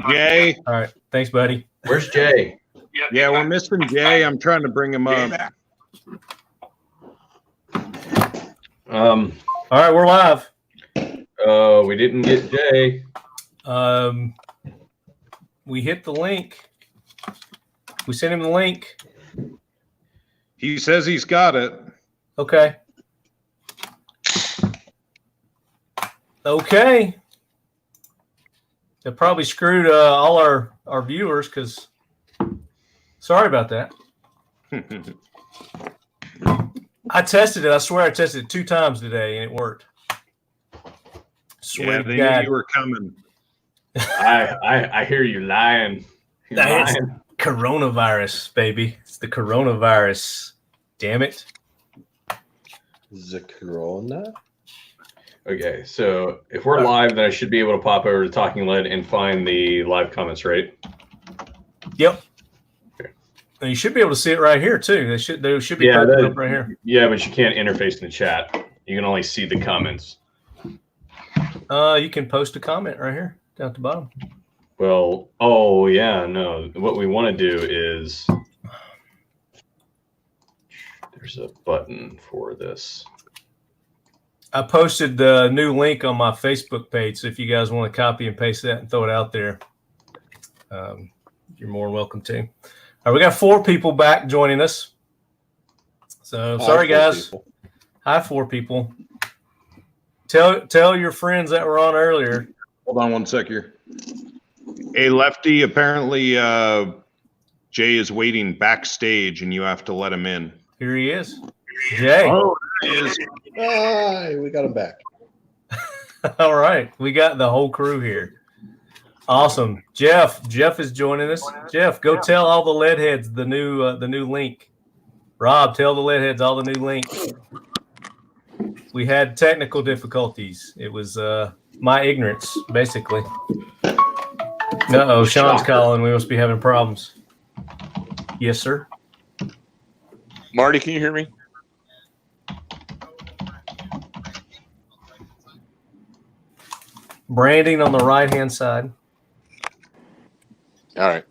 Jay. All right. Thanks, buddy. Where's Jay? Yeah, we're missing Jay. I'm trying to bring him up. All right, we're live. We didn't get Jay. We hit the link. We sent him the link. He says he's got it. Okay. Okay. That probably screwed all our viewers because sorry about that. I tested it. I swear I tested it 2 times today and it worked. Yeah, they knew you were coming. I hear you lying. It's coronavirus, baby. It's the coronavirus. Damn it. The corona? Okay, so if we're live, then I should be able to pop over to Talking Lead and find the live comments, right? Yep. Okay. And you should be able to see it right here too. They should be posted up right here. Yeah, but you can't interface in the chat. You can only see the comments. You can post a comment right here down at the bottom. Well, oh yeah, no. What we want to do is there's a button for this. I posted the new link on my Facebook page, so if you guys want to copy and paste that and throw it out there, you're more than welcome to. All right, we got 4 people back joining us. So sorry, guys. Hi, 4 people. Tell your friends that were on earlier. Hold on one sec here. Hey, Lefty, apparently Jay is waiting backstage and you have to let him in. Here he is. Jay. Oh, there he is. Hi, we got him back. All right. We got the whole crew here. Awesome. Jeff is joining us. Jeff, go tell all the lead heads the new link. Rob, tell the lead heads all the new link. We had technical difficulties. It was my ignorance, basically. Uh-oh, Sean's calling. We must be having problems. Yes, sir. Marty, can you hear me? Branding on the right-hand side. All right.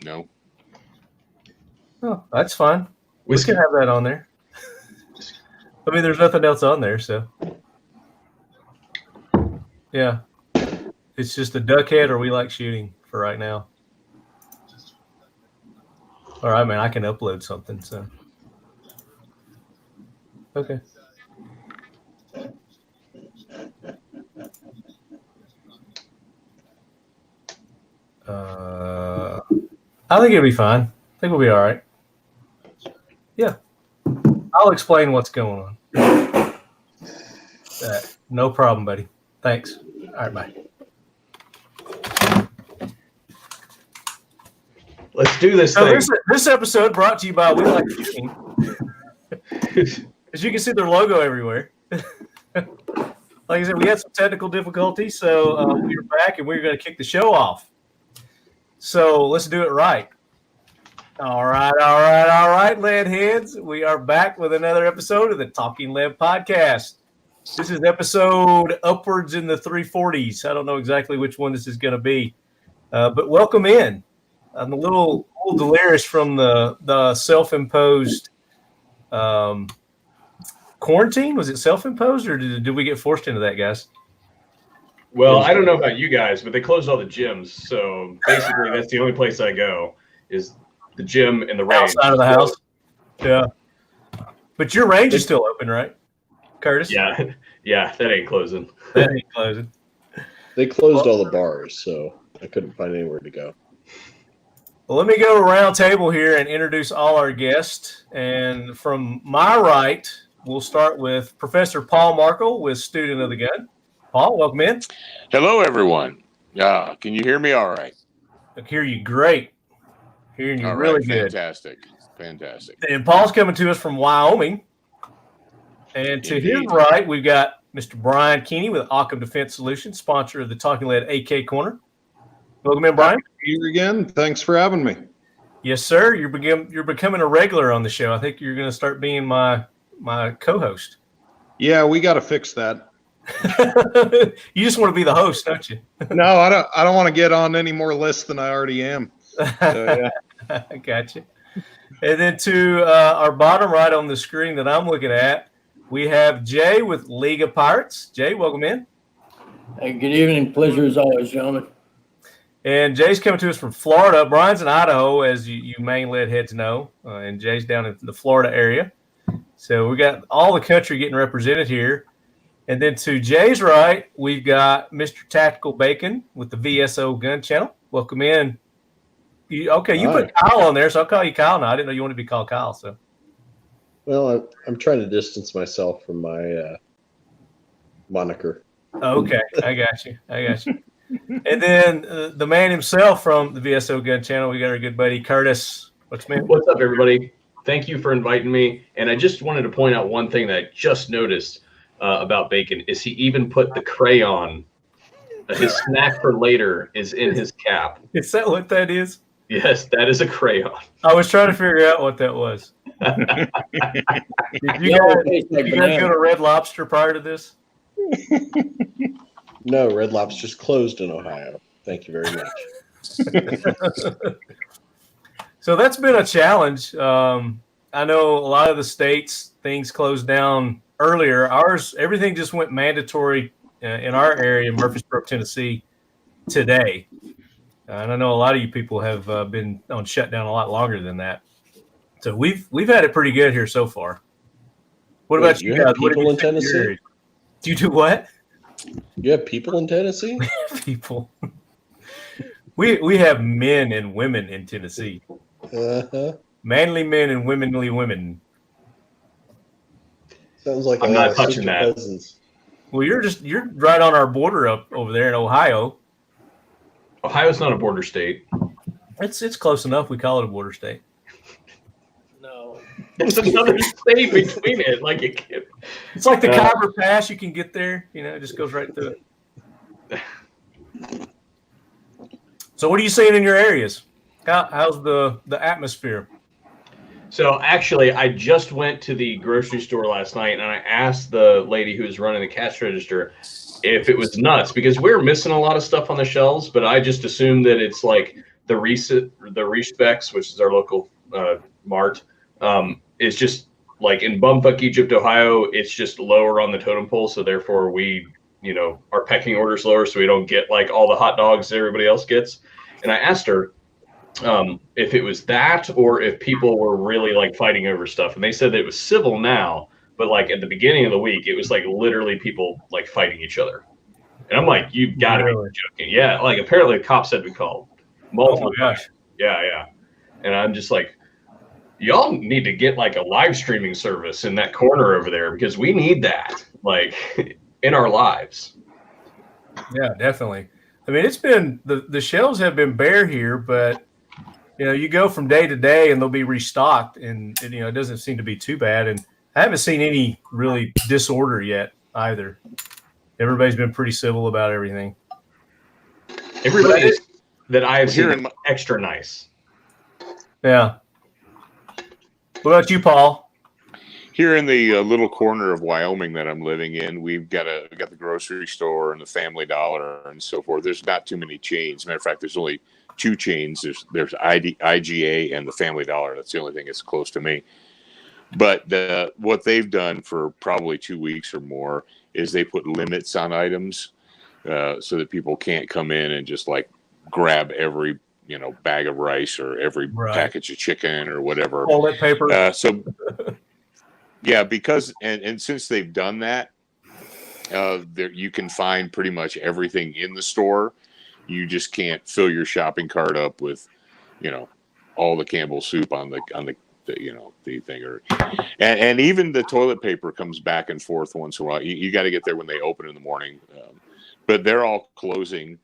No. Oh, that's fine. We can have that on there. I mean, there's nothing else on there, so. Yeah. It's just a duck head or we like shooting for right now. All right, man, I can upload something, so. Okay. I think it'll be fine. I think we'll be all right. Yeah. I'll explain what's going on. No problem, buddy. Thanks. All right, bye. Let's do this thing. This episode brought to you by We Like Shooting. As you can see, their logo everywhere. Like I said, we had some technical difficulties, so we were back and we were going to kick the show off. So let's do it right. All right, lead heads. We are back with another episode of the Talking Lead podcast. This is episode upwards in the 340s. I don't know exactly which one this is going to be, but welcome in. I'm a little delirious from the self-imposed quarantine. Was it self-imposed or did we get forced into that, guys? Well, I don't know about you guys, but they closed all the gyms. So basically, that's the only place I go is the gym and the range. Outside of the house. Yeah. But your range is still open, right, Curtis? Yeah, that ain't closing. That ain't closing. They closed all the bars, so I couldn't find anywhere to go. Well, let me go around table here and introduce all our guests. And from my right, we'll start with Professor Paul Markle with Student of the Gun. Paul, welcome in. Hello, everyone. Can you hear me all right? I hear you great. Hearing you really good. Fantastic. And Paul's coming to us from Wyoming. And to his right, we've got Mr. Brian Keeney with Occam Defense Solutions, sponsor of the Talking Lead AK Corner. Welcome in, Brian. Here again. Thanks for having me. Yes, sir. You're becoming a regular on the show. I think you're going to start being my co-host. Yeah, we got to fix that. You just want to be the host, don't you? No, I don't want to get on any more lists than I already am. So, yeah. I got you. And then to our bottom right on the screen that I'm looking at, we have Jay with League of Pirates. Jay, welcome in. Hey, good evening. Pleasure as always, gentlemen. And Jay's coming to us from Florida. Brian's in Idaho, as you main lead heads know, and Jay's down in the Florida area. So we got all the country getting represented here. And then to Jay's right, we've got Mr. Tactical Bacon with the VSO Gun Channel. Welcome in. You put Kyle on there, so I'll call you Kyle now. I didn't know you wanted to be called Kyle. So, Well, I'm trying to distance myself from my moniker. okay, I got you. And then the man himself from the VSO Gun Channel, we got our good buddy Curtis. What's up, everybody? Thank you for inviting me. And I just wanted to point out one thing that I just noticed about Bacon is he even put the crayon. His snack for later is in his cap. Is that what that is? Yes, that is a crayon. I was trying to figure out what that was. Did you guys go to Red Lobster prior to this? No, Red Lobster's closed in Ohio. Thank you very much. So that's been a challenge. I know a lot of the states, things closed down earlier. Ours, everything just went mandatory in our area, Murfreesboro, Tennessee, today. And I know a lot of you people have been on shutdown a lot longer than that. So we've had it pretty good here so far. What about you guys? What people in Tennessee? Do you do what? You have people in Tennessee? People. We have men and women in Tennessee. Uh-huh. Manly men and womanly women. Sounds like I'm not touching that. Cousins. Well, you're right on our border up over there in Ohio. Ohio's not a border state. It's close enough. We call it a border state. No. There's another state between it. Like it can. It's like the Khyber Pass. You can get there. It just goes right through it. So what are you seeing in your areas? How's the atmosphere? So actually, I just went to the grocery store last night and I asked the lady who was running the cash register if it was nuts because we're missing a lot of stuff on the shelves, but I just assumed that it's like the Respecs, which is our local mart, is just like in Bumfuck, Egypt, Ohio, it's just lower on the totem pole. So therefore we, our pecking order's lower so we don't get like all the hot dogs that everybody else gets. And I asked her if it was that or if people were really like fighting over stuff. And they said that it was civil now, but like at the beginning of the week, it was like literally people like fighting each other. And I'm like, you've got to be joking. Yeah. Like apparently the cops had been called multiple times. Yeah. And I'm just like, y'all need to get like a live streaming service in that corner over there because we need that like in our lives. Yeah, definitely. I mean, it's been the shelves have been bare here, but you go from day to day and they'll be restocked and it doesn't seem to be too bad. And I haven't seen any really disorder yet either. Everybody's been pretty civil about everything. Everybody that I have seen extra nice. Yeah. What about you, Paul? Here in the little corner of Wyoming that I'm living in, we've got the grocery store and the Family Dollar and so forth. There's not too many chains. Matter of fact, there's only two chains. There's IGA and the Family Dollar. That's the only thing that's close to me. But what they've done for probably 2 weeks or more is they put limits on items so that people can't come in and just like grab every bag of rice or every package of chicken or whatever. Toilet paper. Yeah, because and since they've done that, you can find pretty much everything in the store. You just can't fill your shopping cart up with, all the Campbell soup on the thing, and even the toilet paper comes back and forth once in a while. You got to get there when they open in the morning, but they're all closing,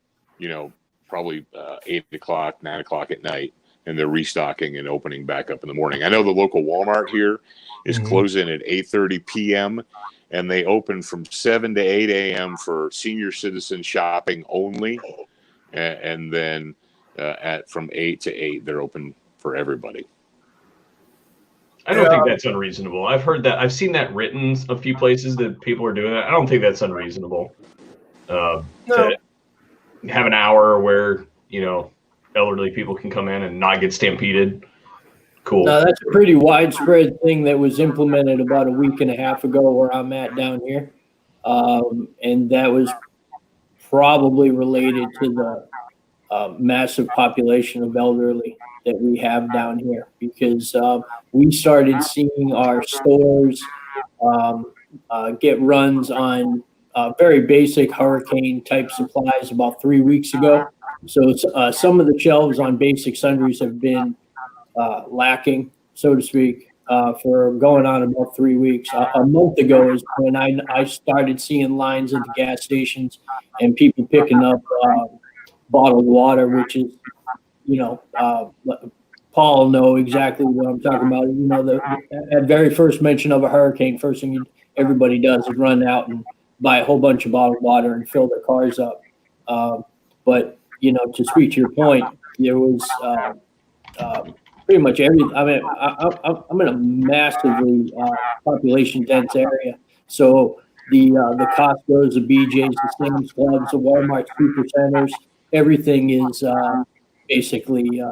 probably 8 o'clock, 9 o'clock at night, and they're restocking and opening back up in the morning. I know the local Walmart here is closing at 8:30 p.m. and they open from 7 to 8 a.m. for senior citizen shopping only, and then from 8 to 8 they're open for everybody. I don't think that's unreasonable. I've heard that. I've seen that written a few places that people are doing that. I don't think that's unreasonable. To have an hour where, elderly people can come in and not get stampeded. Cool. Now, that's a pretty widespread thing that was implemented about a week and a half ago where I'm at down here. And that was probably related to the massive population of elderly that we have down here, because we started seeing our stores get runs on very basic hurricane type supplies about 3 weeks ago. So some of the shelves on basic sundries have been lacking, so to speak, for going on about 3 weeks. A month ago is when I started seeing lines at the gas stations and people picking up bottled water, which is, Paul know exactly what I'm talking about. The very first mention of a hurricane, first thing everybody does is run out and buy a whole bunch of bottled water and fill their cars up. But, to speak to your point, there was pretty much everything. I mean, I'm in a massively population dense area. So the Costco's, the BJ's, the Sam's Clubs, the Walmart Supercenters, everything is basically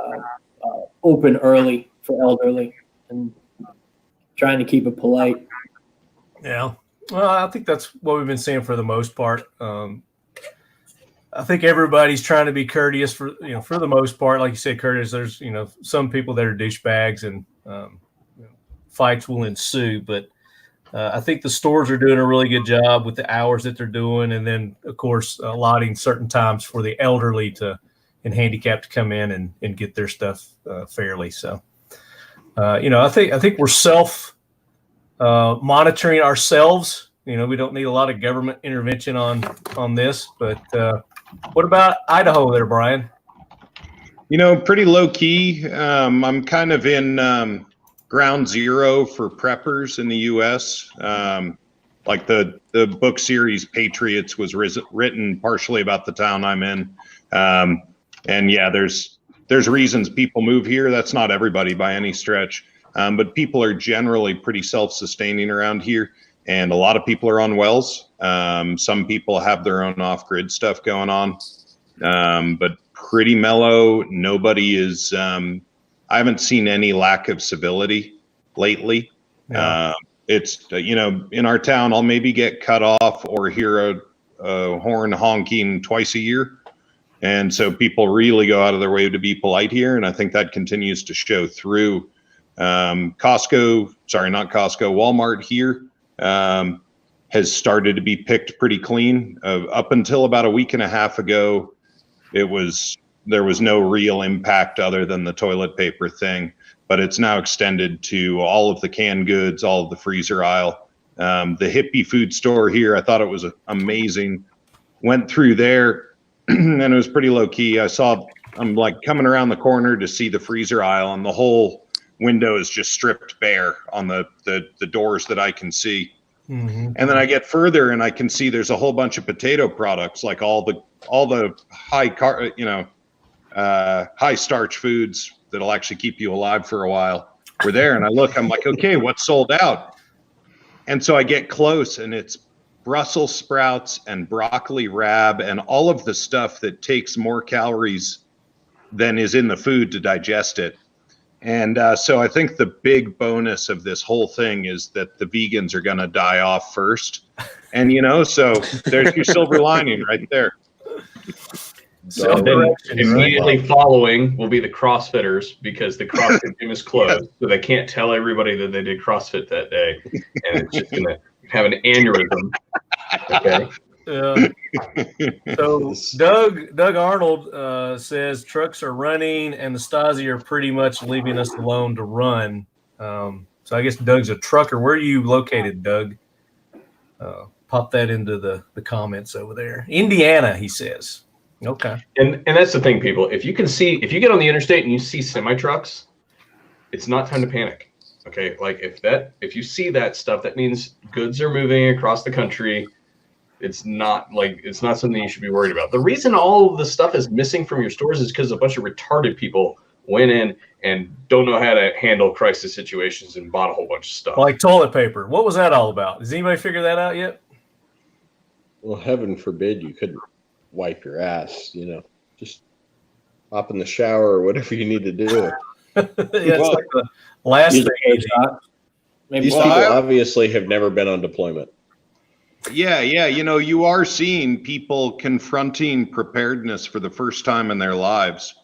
open early for elderly and trying to keep it polite. Yeah. Well, I think that's what we've been seeing for the most part. I think everybody's trying to be courteous for the most part. Like you said, Curtis, there's, some people that are douchebags and fights will ensue. But I think the stores are doing a really good job with the hours that they're doing. And then, of course, allotting certain times for the elderly and handicapped to come in and get their stuff fairly. So, I think we're self monitoring ourselves. We don't need a lot of government intervention on this. But what about Idaho there, Brian? Pretty low key. I'm kind of in ground zero for preppers in the U.S. Like the book series Patriots was written partially about the town I'm in. And yeah, there's reasons people move here. That's not everybody by any stretch. But people are generally pretty self-sustaining around here. And a lot of people are on wells. Some people have their own off-grid stuff going on. But pretty mellow. Nobody is, I haven't seen any lack of civility lately. Yeah. It's, in our town, I'll maybe get cut off or hear a horn honking twice a year. And so people really go out of their way to be polite here. And I think that continues to show through. Walmart here has started to be picked pretty clean. Up until about a week and a half ago, there was no real impact other than the toilet paper thing, but it's now extended to all of the canned goods, all of the freezer aisle. The hippie food store here, I thought it was amazing. Went through there and it was pretty low key. I'm like coming around the corner to see the freezer aisle and the whole window is just stripped bare on the doors that I can see. Mm-hmm. And then I get further and I can see there's a whole bunch of potato products, like all the high starch foods that'll actually keep you alive for a while. We're there and I look, I'm like, okay, what's sold out? And so I get close and it's Brussels sprouts and broccoli rab and all of the stuff that takes more calories than is in the food to digest it. And so I think the big bonus of this whole thing is that the vegans are going to die off first. And, so there's your silver lining right there. So then immediately following will be the CrossFitters, because the CrossFit gym is closed. So they can't tell everybody that they did CrossFit that day. And it's just going to have an aneurysm. Okay. So Doug Arnold says trucks are running and the Stasi are pretty much leaving us alone to run. So I guess Doug's a trucker. Where are you located, Doug? Pop that into the comments over there. Indiana, he says. Okay. And that's the thing, people. If you get on the interstate and you see semi trucks, it's not time to panic. Okay. Like if you see that stuff, that means goods are moving across the country. It's not something you should be worried about. The reason all of the stuff is missing from your stores is because a bunch of retarded people went in and don't know how to handle crisis situations and bought a whole bunch of stuff. Like toilet paper. What was that all about? Has anybody figured that out yet? Well, heaven forbid you couldn't wipe your ass, just hop in the shower or whatever you need to do. It's like the last Use thing. a paper towel. Maybe These people obviously have never been on deployment. Yeah. You are seeing people confronting preparedness for the first time in their lives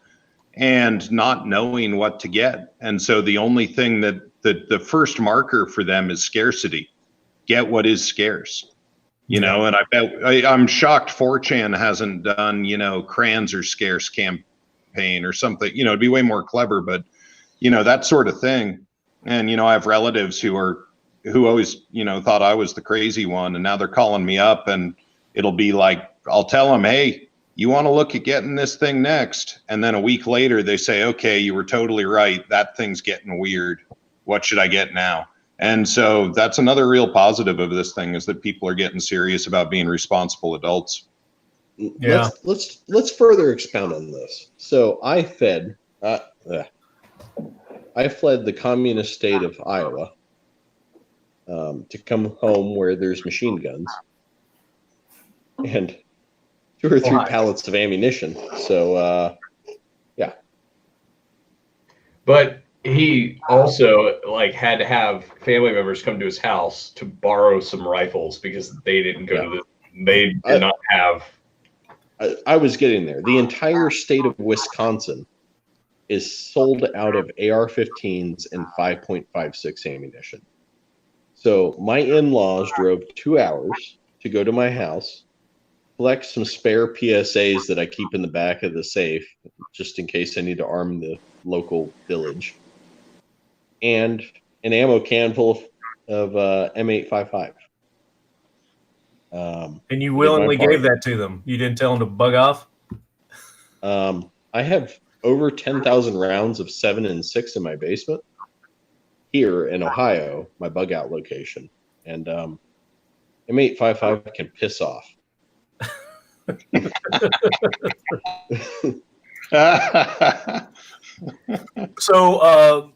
and not knowing what to get. And so the only thing that the first marker for them is scarcity. Get what is scarce. And I bet I'm shocked 4chan hasn't done, crayons are scarce campaign or something. It'd be way more clever, but that sort of thing. And I have relatives who always thought I was the crazy one, and now they're calling me up, and it'll be like I'll tell them, hey, you want to look at getting this thing next, and then a week later they say, okay, you were totally right, that thing's getting weird, what should I get now? And so that's another real positive of this thing, is that people are getting serious about being responsible adults. Yeah. Let's further expound on this. So I fled the communist state of Iowa to come home where there's machine guns and 2 or 3 pallets of ammunition. So yeah. But he also had to have family members come to his house to borrow some rifles because they didn't go to they did not have. I was getting there. The entire state of Wisconsin is sold out of AR-15s and 5.56 ammunition. So my in-laws drove 2 hours to go to my house, collect some spare PSAs that I keep in the back of the safe, just in case I need to arm the local village, and an ammo can full of M855. And you willingly gave that to them. You didn't tell them to bug off? I have over 10,000 rounds of 7 and 6 in my basement here in Ohio, my bug out location. And M855 can piss off. So,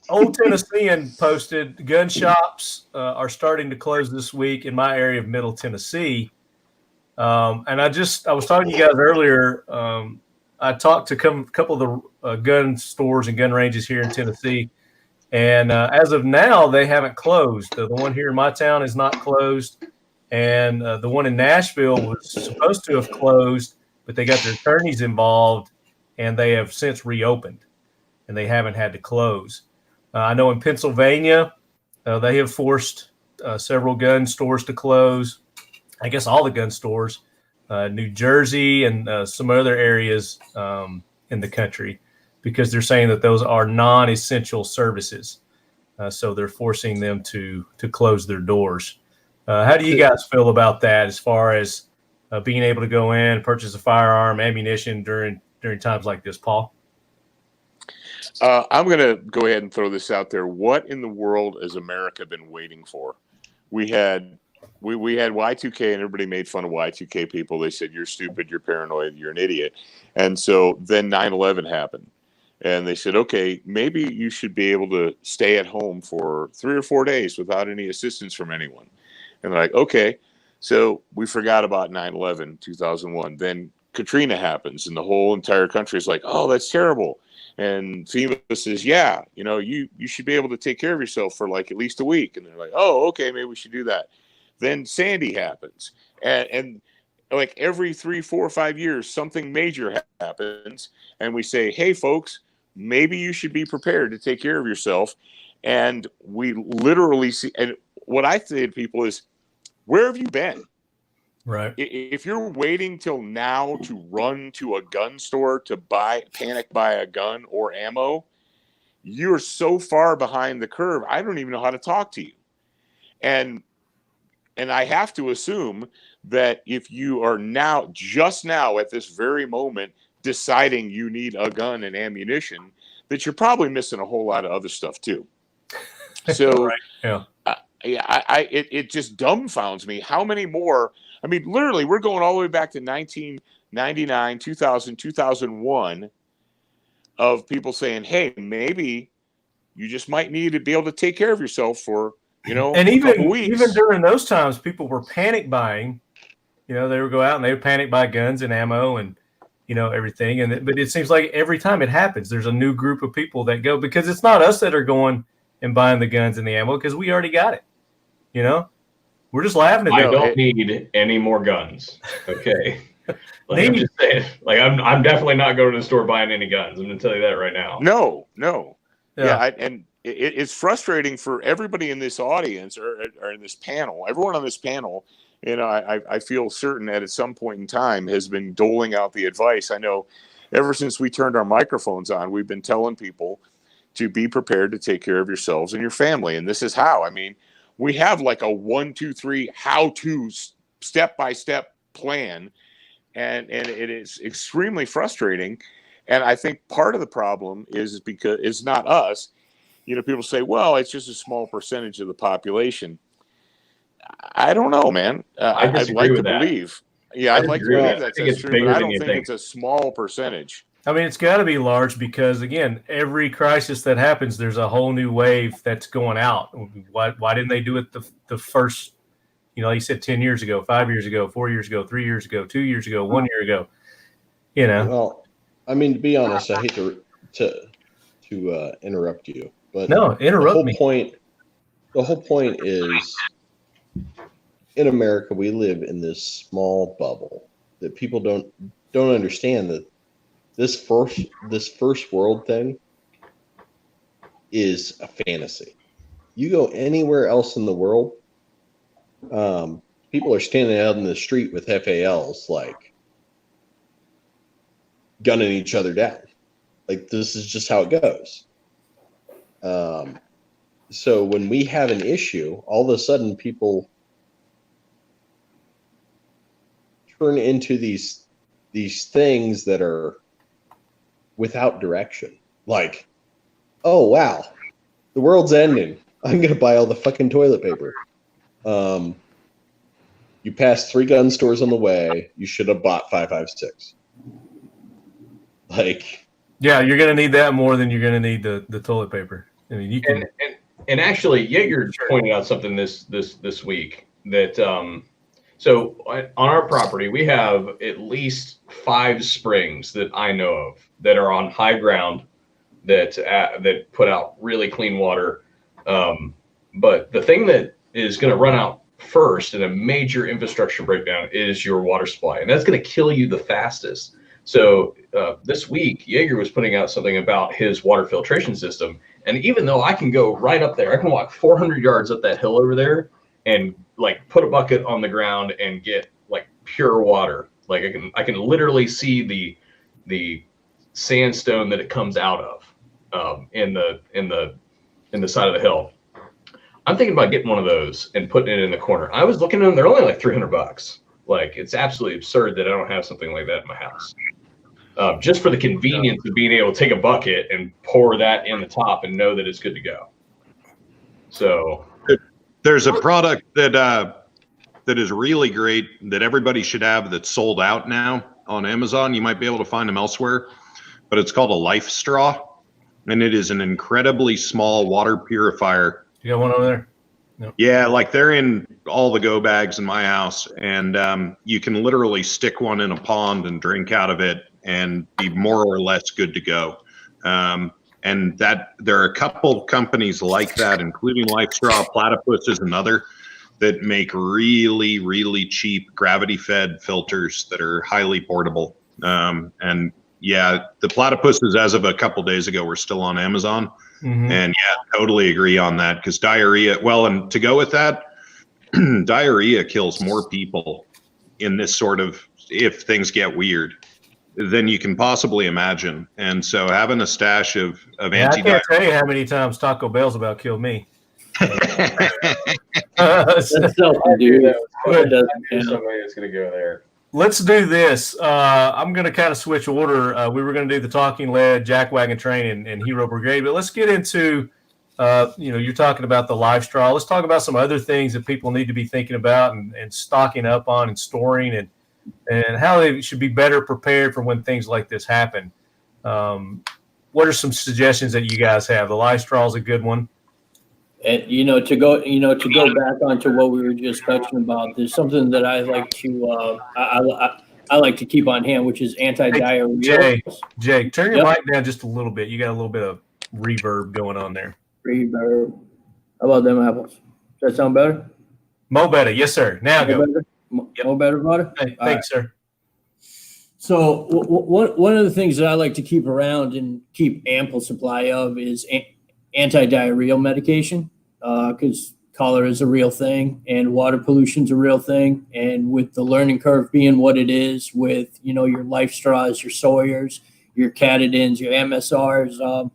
Old Tennessean posted gun shops are starting to close this week in my area of Middle Tennessee. And I was talking to you guys earlier. I talked to a couple of the gun stores and gun ranges here in Tennessee. And as of now, they haven't closed. The one here in my town is not closed. And the one in Nashville was supposed to have closed, but they got their attorneys involved, and they have since reopened, and they haven't had to close. I know in Pennsylvania, they have forced several gun stores to close. I guess all the gun stores. New Jersey and some other areas in the country, because they're saying that those are non-essential services. So they're forcing them to close their doors. How do you guys feel about that as far as being able to go in and purchase a firearm, ammunition during times like this, Paul? I'm going to go ahead and throw this out there. What in the world has America been waiting for? We had Y2K, and everybody made fun of Y2K people. They said, you're stupid, you're paranoid, you're an idiot. And so then 9/11 happened. And they said, okay, maybe you should be able to stay at home for 3 or 4 days without any assistance from anyone. And they're like, okay. So we forgot about 9/11, 2001. Then Katrina happens, and the whole entire country is like, oh, that's terrible. And FEMA says, yeah, you should be able to take care of yourself for at least a week. And they're like, oh, okay, maybe we should do that. Then Sandy happens. And every 3, 4, 5 years, something major happens. And we say, hey, folks, maybe you should be prepared to take care of yourself. And we literally see, and what I say to people is, where have you been? Right. If you're waiting till now to run to a gun store to panic buy a gun or ammo, you're so far behind the curve. I don't even know how to talk to you. And I have to assume that if you are just now at this very moment deciding you need a gun and ammunition, that you're probably missing a whole lot of other stuff too. So right. Yeah. It just dumbfounds me how many more. I mean, literally, we're going all the way back to 1999, 2000, 2001. of people saying, "Hey, maybe you just might need to be able to take care of yourself for, and a couple weeks." even during those times, people were panic buying. They would go out and they would panic buy guns and ammo and everything. But it seems like every time it happens, there's a new group of people that go, because it's not us that are going and buying the guns and the ammo, because we already got it. We're just laughing at I them. don't need any more guns. Okay. I'm just saying, I'm definitely not going to the store buying any guns. I'm going to tell you that right now. No. Yeah. And it's frustrating for everybody in this audience or in this panel. Everyone on this panel, I feel certain that at some point in time has been doling out the advice. I know ever since we turned our microphones on, we've been telling people to be prepared to take care of yourselves and your family. And this is how. I mean, we have like a 1, 2, 3 how-to step-by-step plan, and it is extremely frustrating. And I think part of the problem is because it's not us. People say, well, it's just a small percentage of the population. I don't know, man. I'd like to believe. Yeah, I'd like to believe that's true, but I don't think it's a small percentage. I mean, it's got to be large because, again, every crisis that happens, there's a whole new wave that's going out. Why didn't they do it the first, like you said, 10 years ago, 5 years ago, 4 years ago, 3 years ago, 2 years ago, 1 year ago? Well, I mean, to be honest, I hate to interrupt you, but no, interrupt me. The whole point is, in America, we live in this small bubble that people don't understand that this first world thing is a fantasy. You go anywhere else in the world, people are standing out in the street with FALs, like gunning each other down. Like, this is just how it goes. So when we have an issue, all of a sudden people turn into these things that are without direction. Like, oh wow, the world's ending. I'm gonna buy all the fucking toilet paper. You passed 3 gun stores on the way. You should have bought 5.56. Like, yeah, you're gonna need that more than you're gonna need the toilet paper. I mean, you can. And actually, Jaeger pointed out something this week that so on our property we have at least 5 springs that I know of that are on high ground that put out really clean water. But the thing that is going to run out first in a major infrastructure breakdown is your water supply, and that's going to kill you the fastest. So this week, Jaeger was putting out something about his water filtration system. And even though I can go right up there, I can walk 400 yards up that hill over there and like put a bucket on the ground and get like pure water. Like I can literally see the sandstone that it comes out of in the side of the hill. I'm thinking about getting one of those and putting it in the corner. I was looking at them; they're only like $300. Like, it's absolutely absurd that I don't have something like that in my house. Just for the convenience of being able to take a bucket and pour that in the top and know that it's good to go. So there's a product that is really great that everybody should have that's sold out now on Amazon. You might be able to find them elsewhere, but it's called a Life Straw, and it is an incredibly small water purifier. You got one over there? No. Yeah, like they're in all the go bags in my house, and you can literally stick one in a pond and drink out of it and be more or less good to go. And that there are a couple companies like that, including Life Straw. Platypus is another that make really, really cheap gravity-fed filters that are highly portable. And yeah, the Platypuses, as of a couple days ago, were still on Amazon. Mm-hmm. And yeah, totally agree on that, because diarrhea, well, and to go with that, diarrhea kills more people in this sort of, if things get weird, than you can possibly imagine. And so having a stash of anti-diarrhea. I can't tell you how many times Taco Bell's about killed me. That's something, dude. Somebody that's going to go there. Let's do this. I'm going to kind of switch order. We were going to do the Talking Lead, Jackwagon Train, and Hero Brigade, but let's get into, you're talking about the Life Straw. Let's talk about some other things that people need to be thinking about and stocking up on and storing, and how they should be better prepared for when things like this happen. what are some suggestions that you guys have? The Lysol is a good one. And to go back onto what we were just touching about, there's something that I like to I like to keep on hand, which is anti-diarrhea. Jay, turn your Yep. mic down just a little bit. You got a little bit of reverb going on there. Reverb. How about them apples? Does that sound better? Mo better, yes, sir. Now go. Better? Mo better, brother? Hey, thanks, sir. So one of the things that I like to keep around and keep ample supply of is anti-diarrheal medication, because cholera is a real thing and water pollution is a real thing. And with the learning curve being what it is, with your Life Straws, your Sawyers, your Catadins, your MSRs,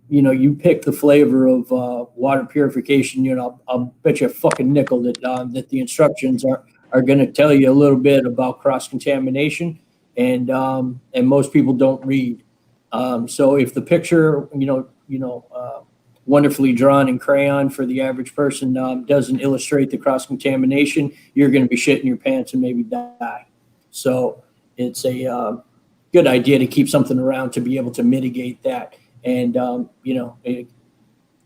you pick the flavor of water purification. I'll bet you a fucking nickel that the instructions are going to tell you a little bit about cross-contamination, and most people don't read. So if the picture, wonderfully drawn in crayon for the average person doesn't illustrate the cross-contamination, you're going to be shitting your pants and maybe die. So it's a good idea to keep something around to be able to mitigate that. And, you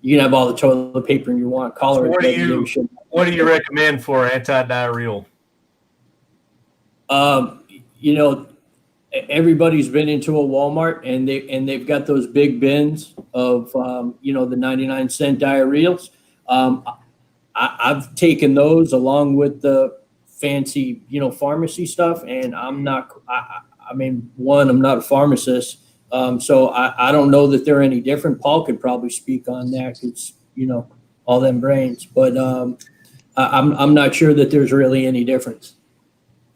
can have all the toilet paper you want. Cholera. So what do you recommend for anti-diarrheal? Everybody's been into a Walmart and they've got those big bins of the 99-cent diarrheals. I've taken those along with the fancy pharmacy stuff, and I'm not a pharmacist, so I don't know that they're any different. Paul could probably speak on that because all them brains, but I'm not sure that there's really any difference.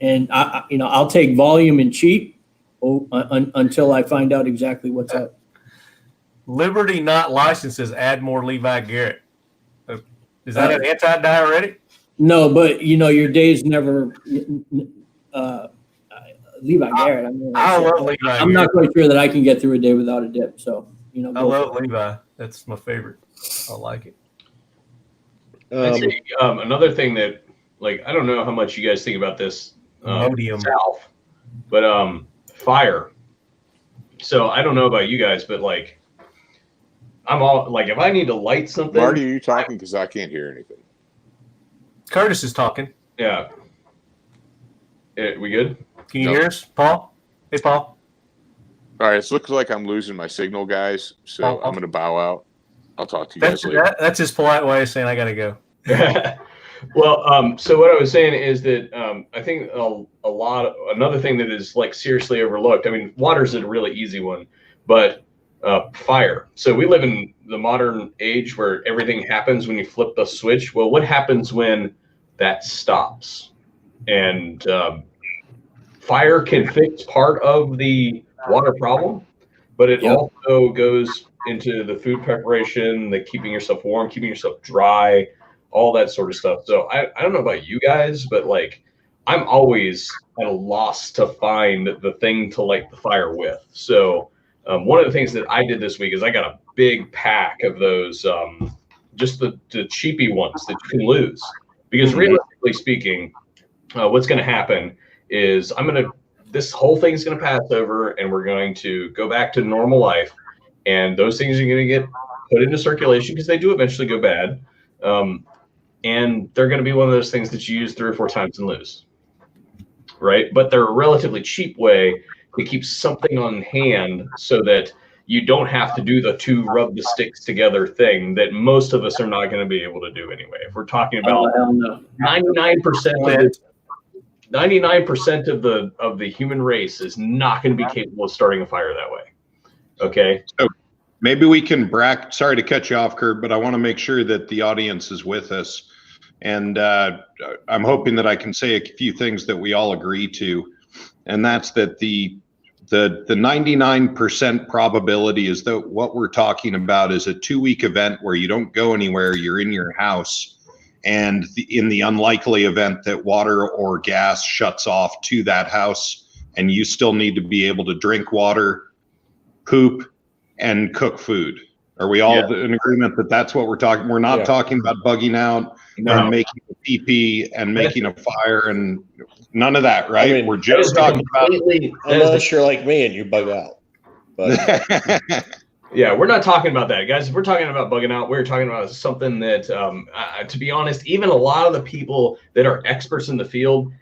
And I'll take volume and cheap until I find out exactly what's up. Liberty not licenses add more Levi Garrett. Is that an anti-diuretic? No, but your days never. Levi Garrett. I love Levi. I'm not quite sure that I can get through a day without a dip. So I love Levi. That's my favorite. I like it. Another thing that, I don't know how much you guys think about this. South, but fire. So I don't know about you guys, but I'm all if I need to light something. Marty, are you talking? Because I can't hear anything. Curtis is talking. Yeah. We good? Can you hear us, Paul? Hey, Paul. All right, it looks like I'm losing my signal, guys. So I'm going to bow out. I'll talk to you guys later. That's his polite way of saying I got to go. Well, so what I was saying is that I think another thing that is seriously overlooked. I mean, water's a really easy one, but fire. So we live in the modern age where everything happens when you flip the switch. Well, what happens when that stops? And fire can fix part of the water problem, but it also goes into the food preparation, the keeping yourself warm, keeping yourself dry, all that sort of stuff. So I don't know about you guys, but I'm always at a loss to find the thing to light the fire with. So one of the things that I did this week is I got a big pack of those, just the cheapy ones that you can lose. Because realistically speaking, what's going to happen is this whole thing's going to pass over and we're going to go back to normal life. And those things are going to get put into circulation because they do eventually go bad. And they're going to be one of those things that you use 3 or 4 times and lose. Right. But they're a relatively cheap way to keep something on hand so that you don't have to do the 2 rub the sticks together thing that most of us are not going to be able to do anyway. If we're talking about 99% of the human race is not going to be capable of starting a fire that way. Okay. So maybe we can sorry to cut you off, Kurt, but I want to make sure that the audience is with us. And I'm hoping that I can say a few things that we all agree to. And that's that the 99% probability is that what we're talking about is a 2-week event where you don't go anywhere, you're in your house. And in the unlikely event that water or gas shuts off to that house, and you still need to be able to drink water, poop, and cook food. Are we all in agreement that that's what we're talking? We're not talking about bugging out and making a pee and making a fire and none of that, right? We're just talking about. Unless you're like me and you bug out. But Yeah, we're not talking about that, guys. If we're talking about bugging out, we're talking about something that, to be honest, even a lot of the people that are experts in the field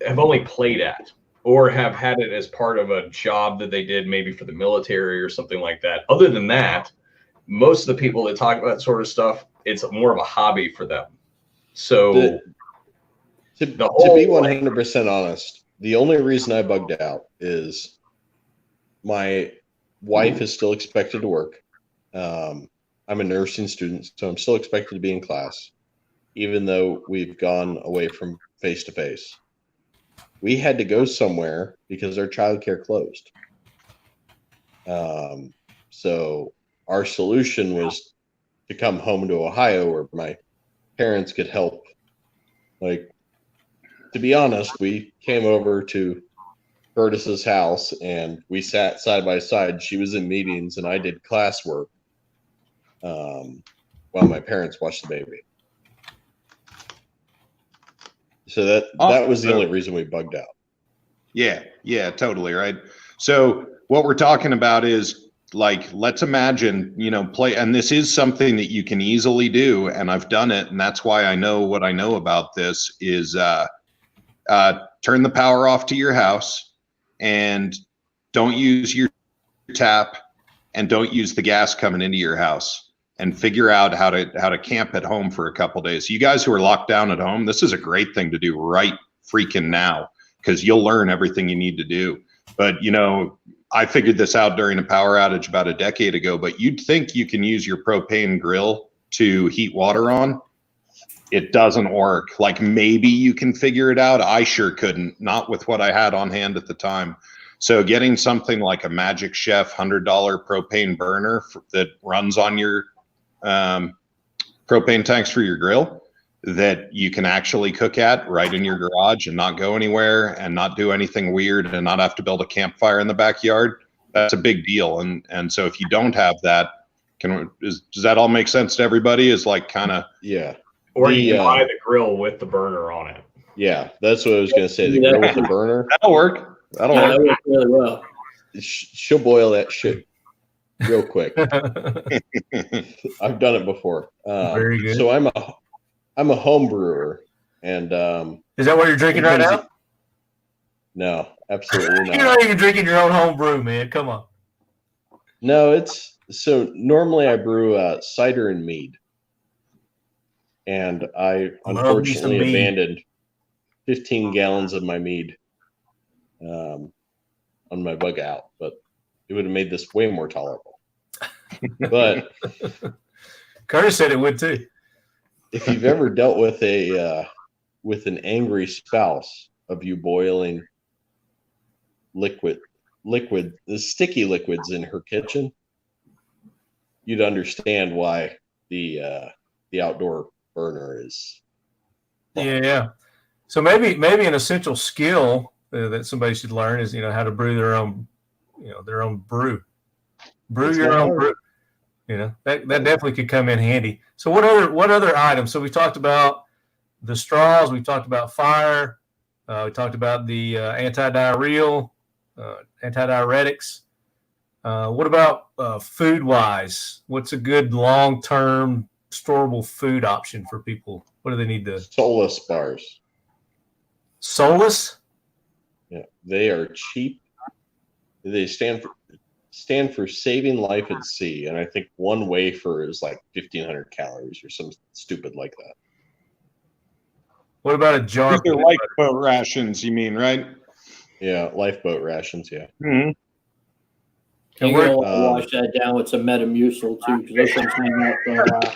have only played at or have had it as part of a job that they did maybe for the military or something like that. Other than that, most of the people that talk about that sort of stuff, it's more of a hobby for them. So to be 100% honest, the only reason I bugged out is my wife is still expected to work. I'm a nursing student, so I'm still expected to be in class, even though we've gone away from face-to-face. We had to go somewhere because our childcare closed. So our solution was to come home to Ohio where my parents could help. Like, to be honest, we came over to Curtis's house and we sat side by side. She was in meetings and I did classwork while my parents watched the baby. So that was the only reason we bugged out. Yeah, totally, right? So what we're talking about is, like, let's imagine, play, and this is something that you can easily do, and I've done it, and that's why I know what I know about this is turn the power off to your house and don't use your tap and don't use the gas coming into your house, and figure out how to camp at home for a couple days. You guys who are locked down at home, this is a great thing to do right freaking now, because you'll learn everything you need to do. But, I figured this out during a power outage about a decade ago, but you'd think you can use your propane grill to heat water on. It doesn't work. Like, maybe you can figure it out. I sure couldn't, not with what I had on hand at the time. So getting something like a Magic Chef $100 propane burner that runs on your propane tanks for your grill that you can actually cook at right in your garage and not go anywhere and not do anything weird and not have to build a campfire in the backyard, that's a big deal. And so if you don't have that, does that all make sense to everybody? Is like kind of, yeah. Or you can buy the grill with the burner on it. Yeah, that's what I was going to say. The grill with the burner. That'll work. That'll work. That works really well. She'll boil that shit real quick. I've done it before. Very good. So I'm a home brewer, and is that what you're drinking right now? No, absolutely not. You're not even drinking your own home brew, man. Come on. No, so normally I brew cider and mead, and I unfortunately abandoned 15 gallons of my mead on my bug out, but it would have made this way more tolerable. But Curtis said it would too. If you've ever dealt with an angry spouse of you boiling the sticky liquids in her kitchen, you'd understand why the outdoor burner is. Yeah. So maybe an essential skill that somebody should learn is how to brew their own brew. Brew your own brew. That definitely could come in handy. So what other items? So we talked about the straws. We talked about fire. We talked about the antidiarrheal, antidiuretics. What about food-wise? What's a good long-term storable food option for people? What do they need to? Solus bars. Solus? Yeah, they are cheap. They stand for saving life at sea, and I think one wafer is like 1,500 calories or some stupid like that. What about a jar? These are lifeboat rations, you mean, right? Yeah, lifeboat rations. Yeah. Mm-hmm. And we're going to wash that down with some Metamucil too, because those things hang out for a while.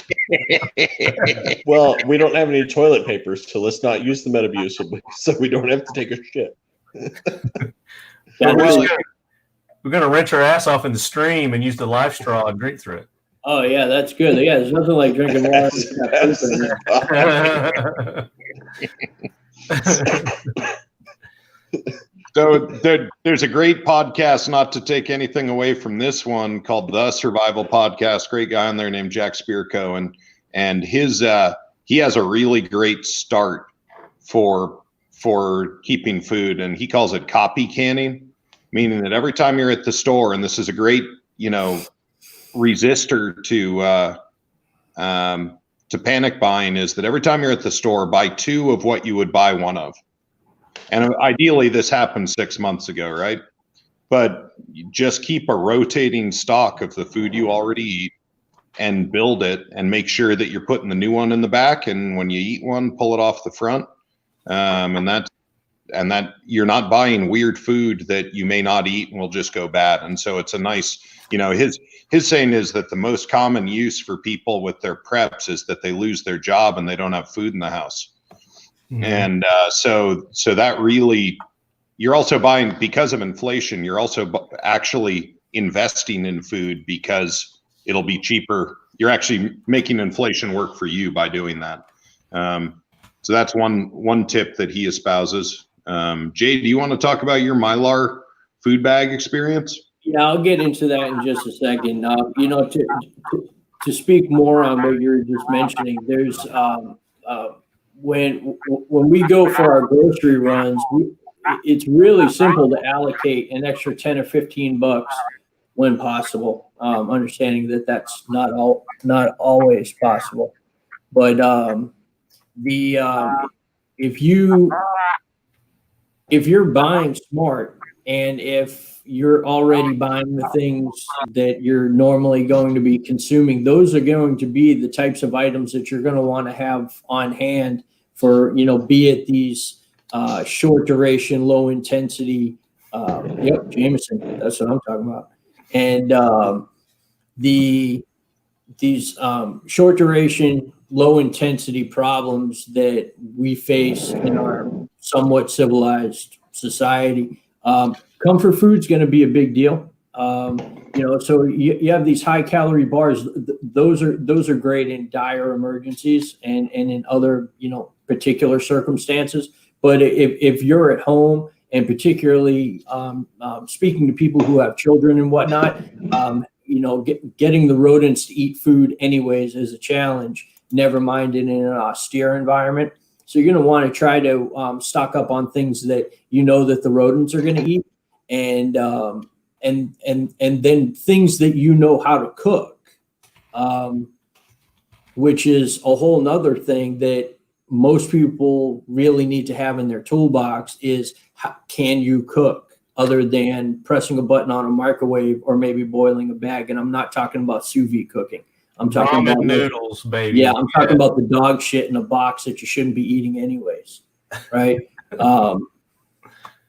Well, we don't have any toilet paper, so let's not use the Metamucil, so we don't have to take a shit. We're going to rinse our ass off in the stream and use the live straw and drink through it. Oh, yeah, that's good. Yeah, there's nothing like drinking water. So there's a great podcast, not to take anything away from this one, called The Survival Podcast. Great guy on there named Jack Spirko, and his he has a really great start for keeping food, and he calls it copy canning. meaning that every time you're at the store, and this is a great, resistor to panic buying, is that every time you're at the store, buy 2 of what you would buy 1 of. And ideally this happened 6 months ago, right? But just keep a rotating stock of the food you already eat and build it, and make sure that you're putting the new one in the back. And when you eat one, pull it off the front. And that you're not buying weird food that you may not eat and will just go bad. And so it's a nice, his saying is that the most common use for people with their preps is that they lose their job and they don't have food in the house. Mm-hmm. And so that really, you're also buying, because of inflation, you're also actually investing in food because it'll be cheaper. You're actually making inflation work for you by doing that. So that's one tip that he espouses. Jay, do you want to talk about your Mylar food bag experience? Yeah, I'll get into that in just a second. To speak more on what you're just mentioning, there's when we go for our grocery runs, it's really simple to allocate an extra 10 or 15 bucks when possible. Understanding that that's not always possible, but if you're buying smart, and if you're already buying the things that you're normally going to be consuming, those are going to be the types of items that you're going to want to have on hand for, be it these short duration, low intensity. Jameson, that's what I'm talking about. And these short duration, low intensity problems that we face in our somewhat civilized society. Comfort food's going to be a big deal. So you have these high calorie bars. Those are great in dire emergencies and in other, particular circumstances. But if you're at home, and particularly speaking to people who have children and whatnot, getting the rodents to eat food anyways is a challenge, never mind in an austere environment. So you're going to want to try to stock up on things that that the rodents are going to eat, and then things that how to cook, which is a whole nother thing that most people really need to have in their toolbox is, can you cook other than pressing a button on a microwave or maybe boiling a bag? And I'm not talking about sous vide cooking. I'm talking ramen about noodles, baby. Yeah, I'm talking about the dog shit in a box that you shouldn't be eating anyways, right?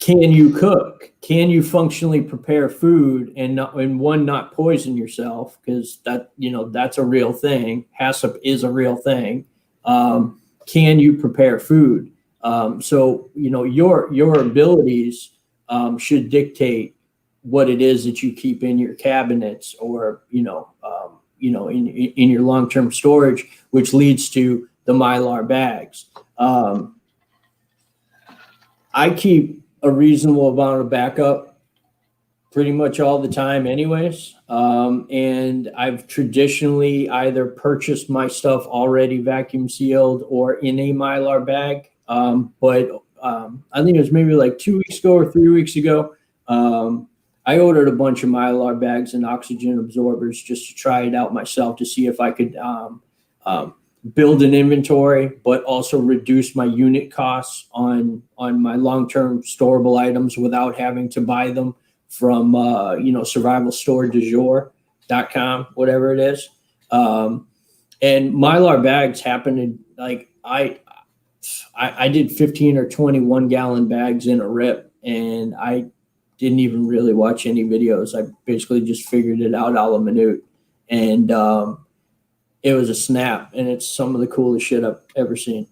Can you cook? Can you functionally prepare food and not poison yourself? Because that's a real thing. HACCP is a real thing. Can you prepare food? So your abilities should dictate what it is that you keep in your cabinets, or in your long-term storage, which leads to the Mylar bags. I keep a reasonable amount of backup pretty much all the time anyways. And I've traditionally either purchased my stuff already vacuum sealed or in a Mylar bag. But I think it was maybe like 2 weeks ago or 3 weeks ago, I ordered a bunch of Mylar bags and oxygen absorbers just to try it out myself to see if I could build an inventory, but also reduce my unit costs on my long-term storable items without having to buy them from survivalstoredujour.com, whatever it is. And Mylar bags happen to, like, I did 15 or 21 gallon bags in a rip, and I didn't even really watch any videos. I basically just figured it out a la minute, and it was a snap, and it's some of the coolest shit I've ever seen.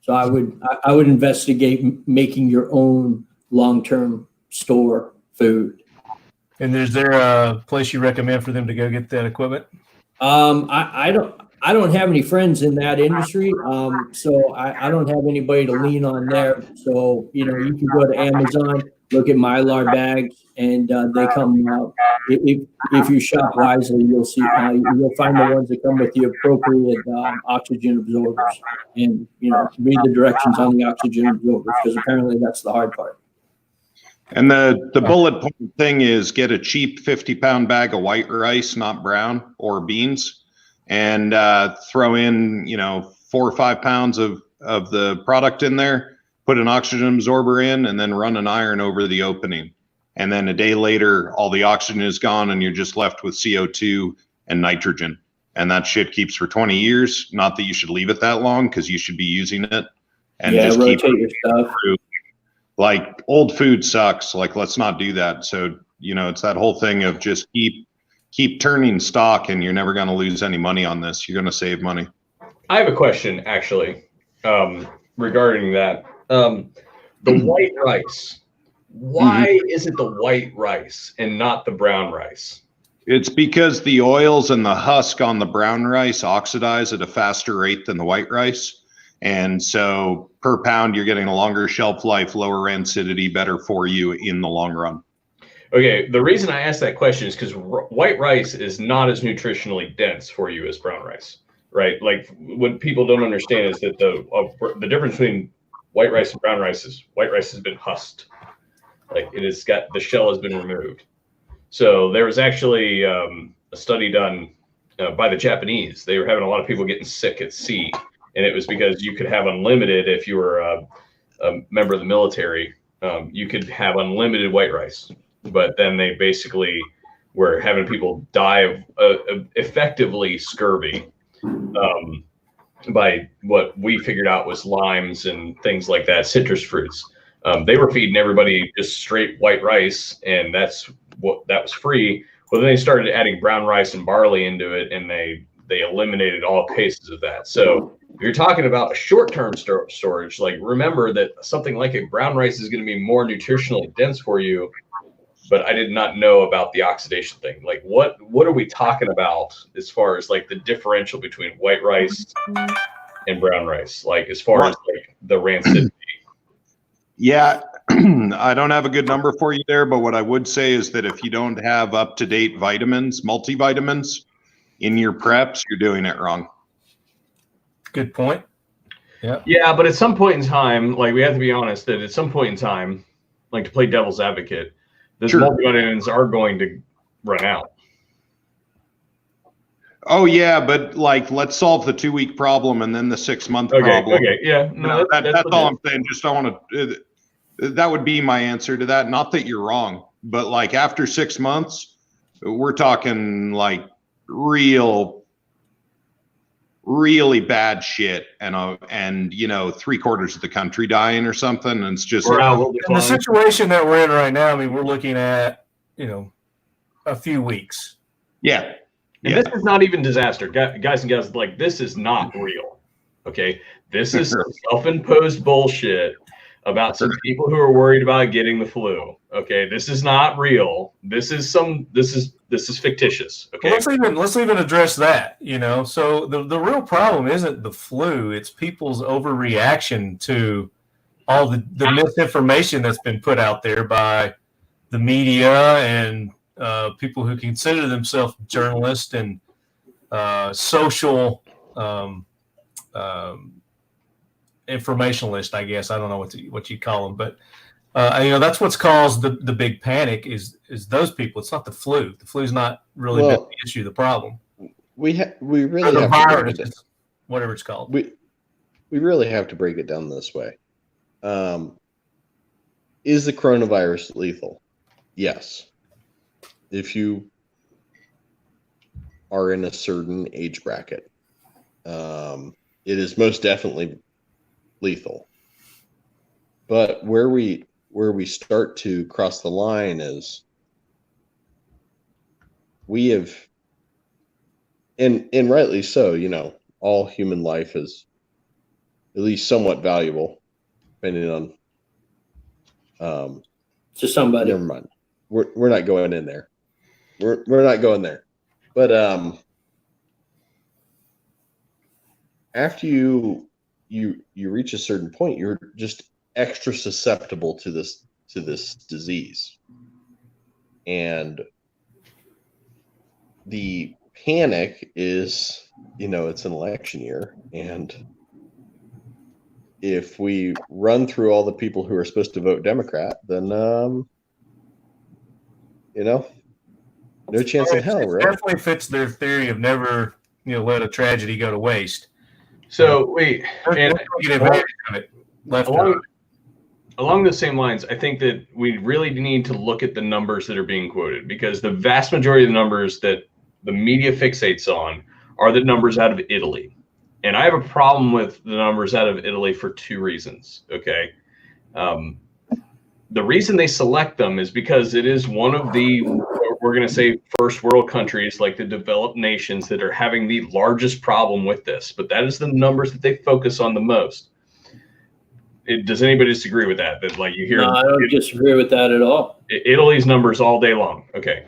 So I would investigate making your own long-term store food. And is there a place you recommend for them to go get that equipment? I don't have any friends in that industry, so I don't have anybody to lean on there. So you can go to Amazon, look at Mylar bags, and they come out. If you shop wisely, you'll see you'll find the ones that come with the appropriate oxygen absorbers, and read the directions on the oxygen absorbers, because apparently that's the hard part. And the bullet point thing is get a cheap 50-pound bag of white rice, not brown, or beans, and throw in 4 or 5 pounds of the product in there, put an oxygen absorber in, and then run an iron over the opening. And then a day later, all the oxygen is gone and you're just left with CO2 and nitrogen. And that shit keeps for 20 years. Not that you should leave it that long, because you should be using it. And just rotate keep your stuff. Like, old food sucks. Like, let's not do that. So, it's that whole thing of just keep turning stock, and you're never going to lose any money on this. You're going to save money. I have a question, actually, regarding that. The white rice. Why is it the white rice and not the brown rice? It's because the oils and the husk on the brown rice oxidize at a faster rate than the white rice. And so per pound, you're getting a longer shelf life, lower rancidity, better for you in the long run. Okay, the reason I asked that question is because white rice is not as nutritionally dense for you as brown rice, right? Like, what people don't understand is that the difference between white rice and brown rice is white rice has been husked. Like, it has got, the shell has been removed. So there was actually a study done by the Japanese. They were having a lot of people getting sick at sea. And it was because you could have unlimited, if you were a member of the military, you could have unlimited white rice. But then they basically were having people die of effectively scurvy by what we figured out was limes and things like that, citrus fruits. They were feeding everybody just straight white rice, and that was free. But then they started adding brown rice and barley into it, and they eliminated all cases of that. So if you're talking about a short-term storage, like, remember that something like a brown rice is going to be more nutritionally dense for you. But I did not know about the oxidation thing. Like, what are we talking about as far as, like, the differential between white rice and brown rice? Like, as far as, like, the rancidity. Yeah, I don't have a good number for you there, but what I would say is that if you don't have up-to-date vitamins, multivitamins in your preps, you're doing it wrong. Good point. Yeah. Yeah, but at some point in time, like, we have to be honest that at some point in time, like, to play devil's advocate, those multivitamins are going to run out. Oh yeah, but, like, let's solve the 2-week problem and then the 6-month problem. Okay, yeah. No, that's all I'm saying. Just don't want to. That would be my answer to that. Not that you're wrong, but, like, after 6 months, we're talking, like, really bad shit, and 3/4 of the country dying or something. And it's just in the situation that we're in right now. I mean, we're looking at a few weeks. Yeah. And this is not even disaster, guys and gals. Like, this is not real. Okay, this is self-imposed bullshit about some people who are worried about getting the flu. Okay, this is not real. This is fictitious. Okay, well, let's even address that. So the real problem isn't the flu; it's people's overreaction to all the misinformation that's been put out there by the media and people who consider themselves journalists and social informationalists, I guess. I don't know what you call them, but that's what's caused the big panic is those people. It's not the flu. The flu's not really the issue, the problem. We really the have virus, to whatever it's called. We really have to break it down this way. Is the coronavirus lethal? Yes. If you are in a certain age bracket, it is most definitely lethal. But where we start to cross the line is we have, and rightly so, all human life is at least somewhat valuable, depending on to somebody. Never mind. We're not going in there. We're not going there. But after you reach a certain point, you're just extra susceptible to this disease. And the panic is, it's an election year, and if we run through all the people who are supposed to vote Democrat, then You know, no chance in hell, It right? definitely fits their theory of never, let a tragedy go to waste. So wait, They're and get advantage of it. Left along the same lines, I think that we really need to look at the numbers that are being quoted, because the vast majority of the numbers that the media fixates on are the numbers out of Italy. And I have a problem with the numbers out of Italy for two reasons. Okay. The reason they select them is because it is one of the, we're going to say, first world countries, like the developed nations, that are having the largest problem with this. But that is the numbers that they focus on the most. Does anybody disagree with that? That, like, you hear? No, I don't disagree with that at all. Italy's numbers all day long. Okay.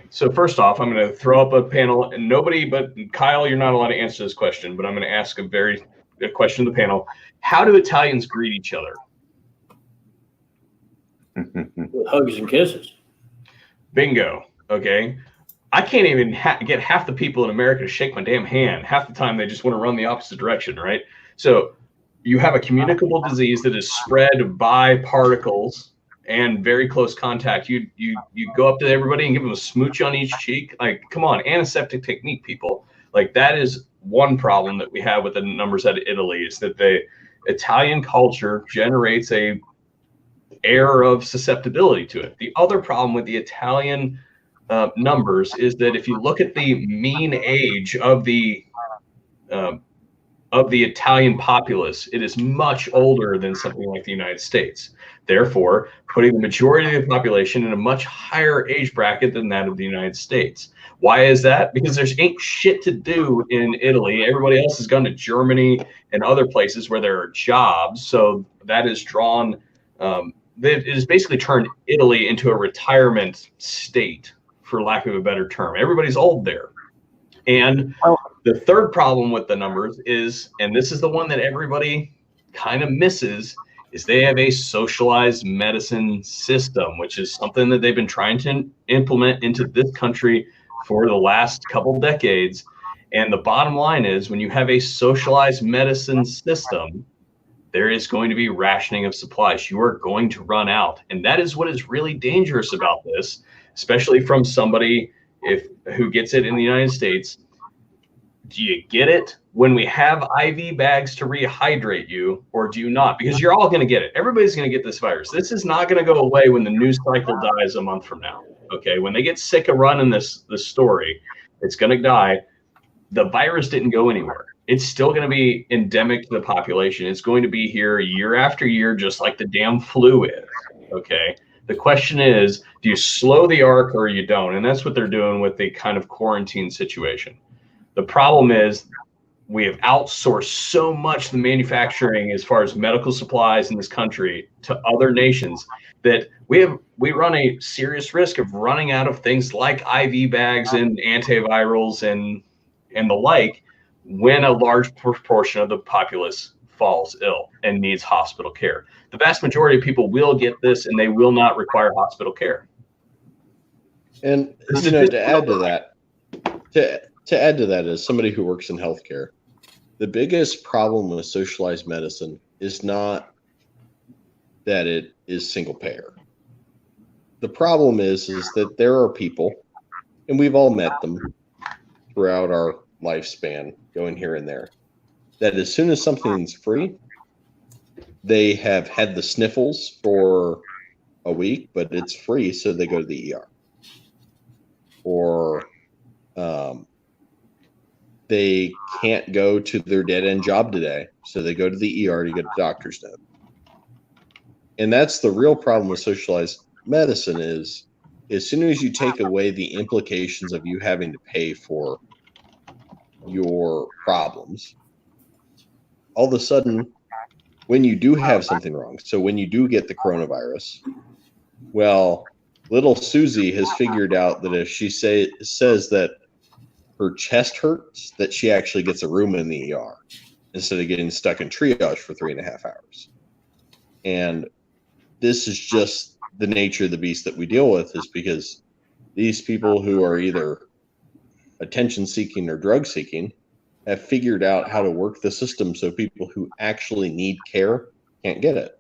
So first off, I'm going to throw up a panel, and nobody but Kyle, you're not allowed to answer this question, but I'm going to ask a question to the panel. How do Italians greet each other? With hugs and kisses. Bingo. Okay. I can't even get half the people in America to shake my damn hand. Half the time they just want to run the opposite direction, right? So you have a communicable disease that is spread by particles and very close contact. You go up to everybody and give them a smooch on each cheek. Like, come on, antiseptic technique, people. Like, that is one problem that we have with the numbers out of Italy, is that the Italian culture generates a air of susceptibility to it. The other problem with the Italian numbers is that if you look at the mean age of the Italian populace, it is much older than something like the United States. Therefore, putting the majority of the population in a much higher age bracket than that of the United States. Why is that? Because there's ain't shit to do in Italy. Everybody else has gone to Germany and other places where there are jobs. So that has drawn, it has basically turned Italy into a retirement state, for lack of a better term. Everybody's old there. And the third problem with the numbers is, and this is the one that everybody kind of misses, is they have a socialized medicine system, which is something that they've been trying to implement into this country for the last couple decades. And the bottom line is, when you have a socialized medicine system, there is going to be rationing of supplies. You are going to run out. And that is what is really dangerous about this, especially from somebody who gets it in the United States. Do you get it when we have IV bags to rehydrate you, or do you not? Because you're all going to get it. Everybody's going to get this virus. This is not going to go away when the news cycle dies a month from now. Okay, when they get sick of running this story, it's going to die. The virus didn't go anywhere. It's still going to be endemic to the population. It's going to be here year after year, just like the damn flu is. Okay. The question is, do you slow the arc or you don't? And that's what they're doing with the kind of quarantine situation. The problem is we have outsourced so much the manufacturing as far as medical supplies in this country to other nations that we run a serious risk of running out of things like IV bags and antivirals and the like when a large proportion of the populace falls ill and needs hospital care. The vast majority of people will get this, and they will not require hospital care. And to add to that, as somebody who works in healthcare, the biggest problem with socialized medicine is not that it is single payer. The problem is that there are people, and we've all met them throughout our lifespan, going here and there, that as soon as something's free, they have had the sniffles for a week, but it's free, so they go to the ER. Or they can't go to their dead-end job today, so they go to the ER to get a doctor's note. And that's the real problem with socialized medicine, is as soon as you take away the implications of you having to pay for your problems, all of a sudden, when you do have something wrong, so when you do get the coronavirus, well, little Susie has figured out that if she says that her chest hurts, that she actually gets a room in the ER instead of getting stuck in triage for 3.5 hours. And this is just the nature of the beast that we deal with, is because these people who are either attention seeking or drug seeking have figured out how to work the system so people who actually need care can't get it.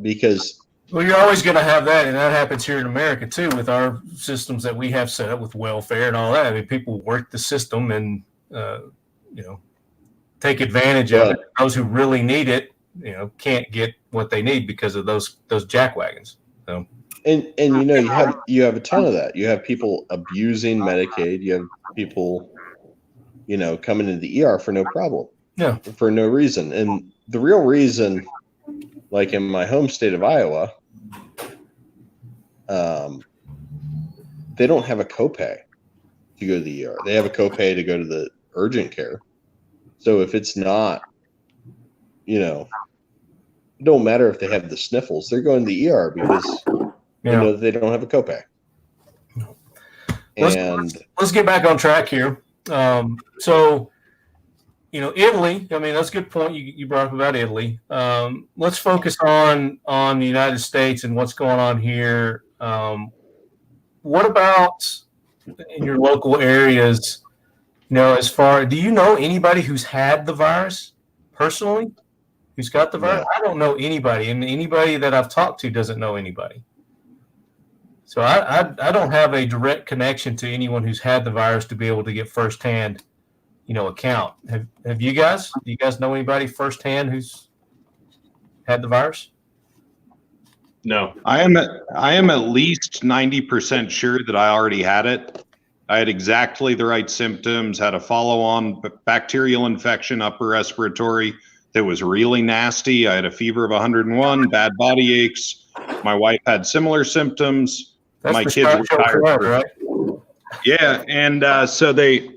Because Well, you're always going to have that, and that happens here in America too with our systems that we have set up with welfare and all that. I mean, people work the system and take advantage of it. Those who really need it, can't get what they need because of those jackwagons. So. And you have a ton of that. You have people abusing Medicaid. You have people, coming into the ER for no problem. Yeah. For no reason. And the real reason, like in my home state of Iowa, they don't have a copay to go to the ER. They have a copay to go to the urgent care. So if it's not, it don't matter if they have the sniffles, they're going to the ER because they know that they don't have a copay. Let's get back on track here. So, Italy, I mean, that's a good point you brought up about Italy. Let's focus on the United States and what's going on here. What about in your local areas, do you know anybody who's had the virus personally, who's got the virus? No. I don't know anybody, and anybody that I've talked to doesn't know anybody. So I don't have a direct connection to anyone who's had the virus to be able to get firsthand, account. Have you guys? Do you guys know anybody firsthand who's had the virus? No. I am at least 90% sure that I already had it. I had exactly the right symptoms, had a follow-on bacterial infection, upper respiratory, that was really nasty. I had a fever of 101, bad body aches. My wife had similar symptoms. That's my kids were tired. Right? Yeah, and so they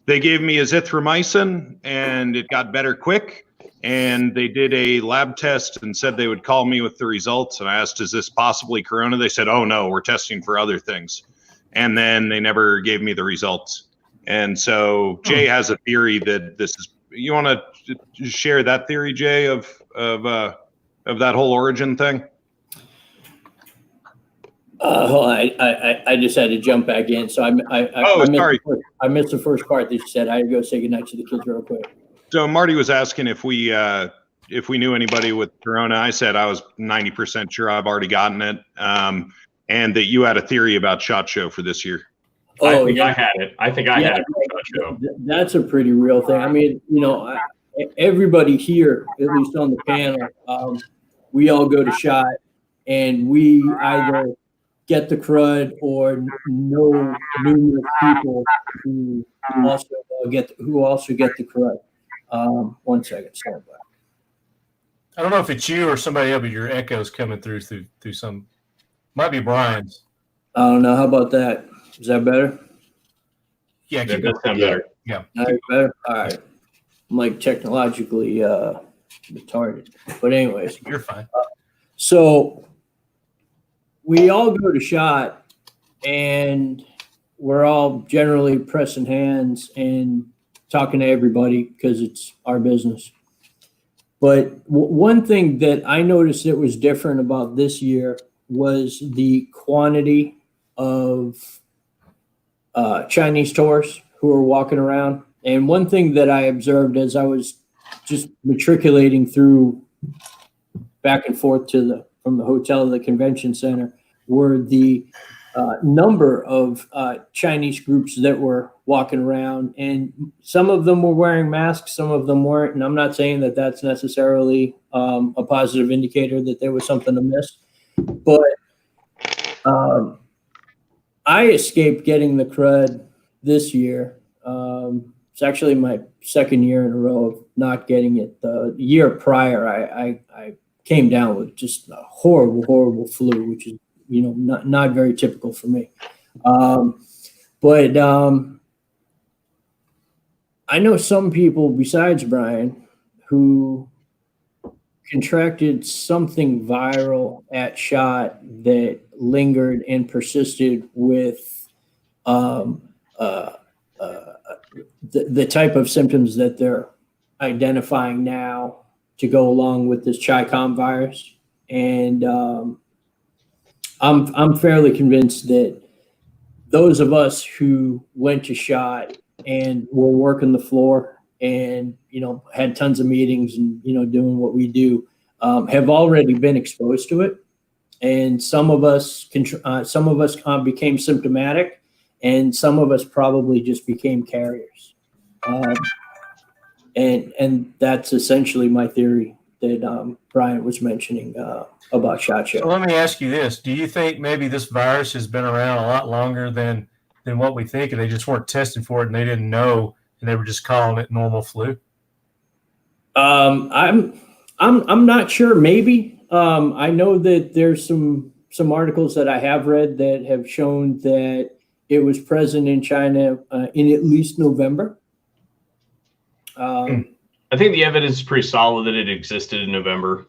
gave me azithromycin, and it got better quick. And they did a lab test and said they would call me with the results. And I asked, is this possibly corona? They said, oh, no, we're testing for other things. And then they never gave me the results. And so Jay has a theory that this is, you want to share that theory, Jay, of that whole origin thing? Hold on, I just had to jump back in. So sorry. I missed the first part that you said. I had to go say goodnight to the kids real quick. So Marty was asking if we knew anybody with corona. I said I was 90% sure I've already gotten it, and that you had a theory about SHOT Show for this year. I think I had it. I think I had it for SHOT Show. That's a pretty real thing. I mean, everybody here, at least on the panel, we all go to SHOT, and we either get the crud or know numerous people who also get the crud. 1 second, stand by. I don't know if it's you or somebody else, but your echo's coming through some. Might be Brian's. I don't know. How about that? Is that better? Yeah, that does sound better. Yeah. All right, better. All right. I'm like technologically retarded, but anyways, you're fine. So we all go to SHOT, and we're all generally pressing hands and talking to everybody because it's our business. But one thing that I noticed that was different about this year was the quantity of Chinese tourists who were walking around. And one thing that I observed as I was just matriculating through back and forth from the hotel to the convention center were the number of Chinese groups that were walking around, and some of them were wearing masks, some of them weren't. And I'm not saying that that's necessarily a positive indicator that there was something amiss, but I escaped getting the crud this year. It's actually my second year in a row of not getting it. The year prior, I came down with just a horrible flu, which is not very typical for me. But I know some people besides Brian who contracted something viral at SHOT that lingered and persisted with the type of symptoms that they're identifying now to go along with this Chi-Com virus. And I'm fairly convinced that those of us who went to SHOT and were working the floor and, had tons of meetings and, doing what we do, have already been exposed to it. and some of us became symptomatic, and some of us probably just became carriers. And that's essentially my theory that Brian was mentioning about SHOT Show. So let me ask you this: do you think maybe this virus has been around a lot longer than what we think, and they just weren't testing for it and they didn't know, and they were just calling it normal flu? I'm not sure. Maybe I know that there's some articles that I have read that have shown that it was present in China in at least November. I think the evidence is pretty solid that it existed in November.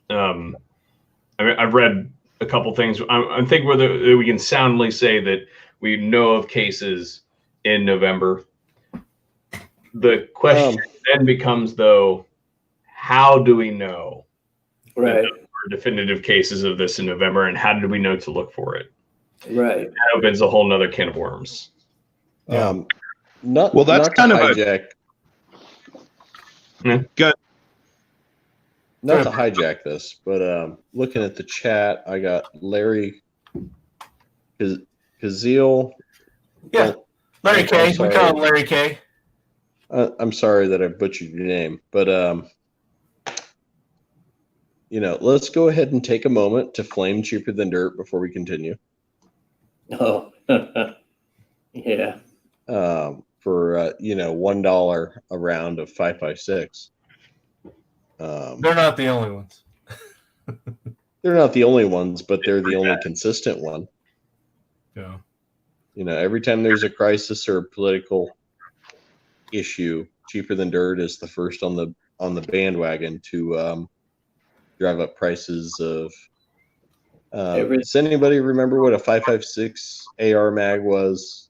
I've read a couple things. I'm thinking whether we can soundly say that we know of cases in November. The question then becomes, though, how do we know Right. that there were definitive cases of this in November, and how did we know to look for it? Right. That opens a whole nother can of worms. Not that's not kind to of hijack. Good. Not to hijack this, but looking at the chat, I got Larry Kazil. Yeah, Larry I'm K. We sorry. call him Larry K. I'm sorry that I butchered your name, but let's go ahead and take a moment to flame cheaper than dirt before we continue. Oh, yeah. For $1 a round of 5.56. They're not the only ones. They're not the only ones, but they're the only consistent one. Yeah. Every time there's a crisis or a political issue, cheaper than dirt is the first on the bandwagon to drive up prices of. Does anybody remember what a 5.56 AR mag was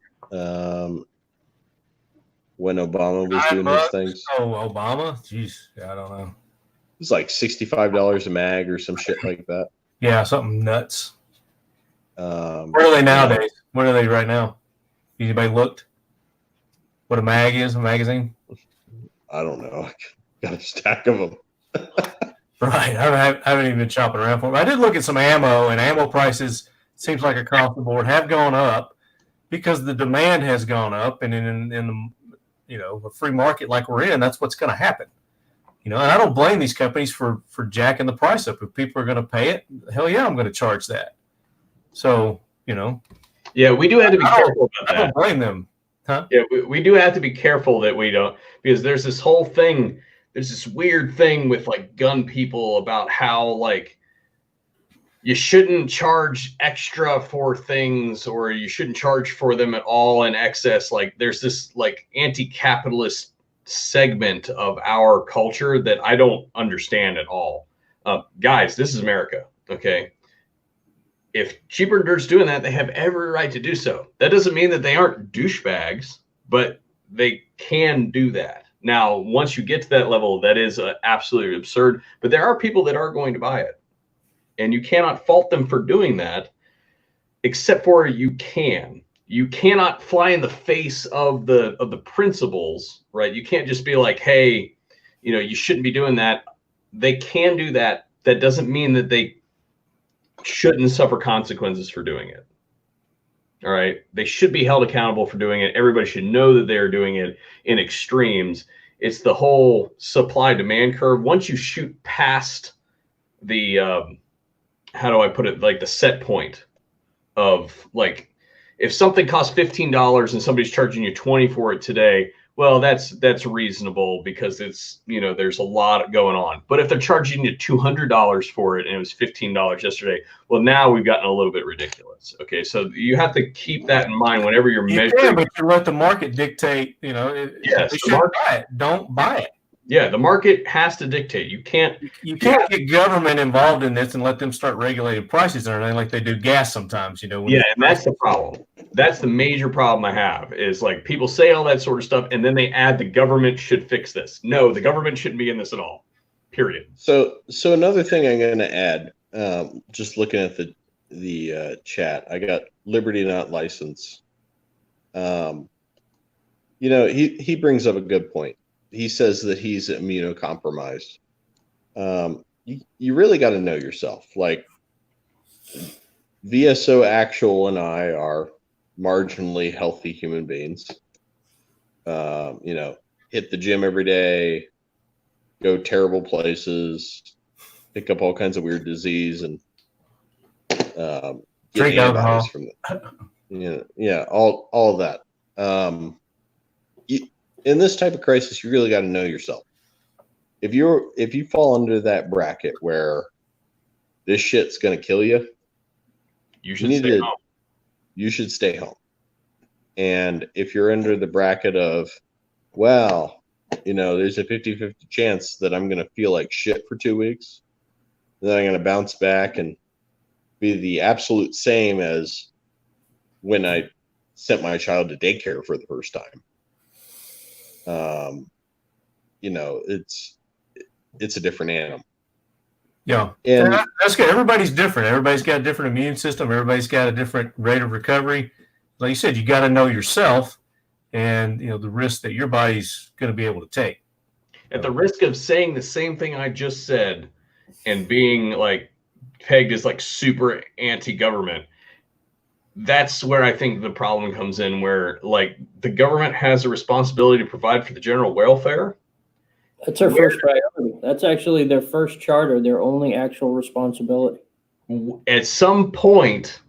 when Obama was doing his things? Oh, Obama? Jeez, yeah, I don't know. It was like $65 a mag or some shit like that. Yeah, something nuts. Where are they nowadays? Where are they right now? Anybody looked? What a mag is? A magazine? I don't know. I got a stack of them. Right. I haven't even been shopping around for them. I did look at some ammo, and ammo prices, seems like across the board, have gone up because the demand has gone up, and in a free market like we're in, that's what's going to happen. And I don't blame these companies for jacking the price up. If people are going to pay it, hell yeah, I'm going to charge that. So, Yeah, we do have to be careful about that. I don't blame them. Huh? Yeah, we do have to be careful that we don't, because there's this whole thing, there's this weird thing with like gun people about how like you shouldn't charge extra for things, or you shouldn't charge for them at all in excess. Like there's this like anti-capitalist segment of our culture that I don't understand at all. Guys, this is America, okay? If Cheaper Dirt's doing that, they have every right to do so. That doesn't mean that they aren't douchebags, but they can do that. Now, once you get to that level, that is absolutely absurd. But there are people that are going to buy it, and you cannot fault them for doing that, except for you cannot fly in the face of the principles, right? You can't just be like, hey, you shouldn't be doing that. They can do that. That doesn't mean that they shouldn't suffer consequences for doing it. All right. They should be held accountable for doing it. Everybody should know that they're doing it in extremes. It's the whole supply demand curve. Once you shoot past the, how do I put it? Like the set point of like, if something costs $15 and somebody's charging you $20 for it today, well, that's reasonable because it's, there's a lot going on. But if they're charging you $200 for it and it was $15 yesterday, well, now we've gotten a little bit ridiculous. Okay, so you have to keep that in mind whenever you're measuring. Yeah, but you let the market dictate. Yes, they should buy it. Don't buy it. Yeah, the market has to dictate. You can't get government involved in this and let them start regulating prices and everything like they do gas sometimes. Yeah, and that's the problem. That's the major problem I have is like people say all that sort of stuff and then they add the government should fix this. No, the government shouldn't be in this at all. Period. So another thing I'm going to add, just looking at the chat, I got Liberty Not License. He brings up a good point. He says that he's immunocompromised. You really got to know yourself. Like, VSO Actual and I are marginally healthy human beings. Hit the gym every day, go terrible places, pick up all kinds of weird disease, and get Drink antibodies alcohol. from it. All of that. In this type of crisis, you really got to know yourself. If you fall under that bracket where this shit's gonna kill you, you should stay home. And if you're under the bracket of, well, there's a 50-50 chance that I'm gonna feel like shit for 2 weeks, then I'm gonna bounce back and be the absolute same as when I sent my child to daycare for the first time. It's a different animal. Yeah. And That's good. Everybody's different. Everybody's got a different immune system. Everybody's got a different rate of recovery. Like you said, you got to know yourself and the risk that your body's going to be able to take. At the risk of saying the same thing I just said and being like pegged as like super anti-government, that's where I think the problem comes in, where like the government has a responsibility to provide for the general welfare. That's their first priority. That's actually their first charter, their only actual responsibility. At some point,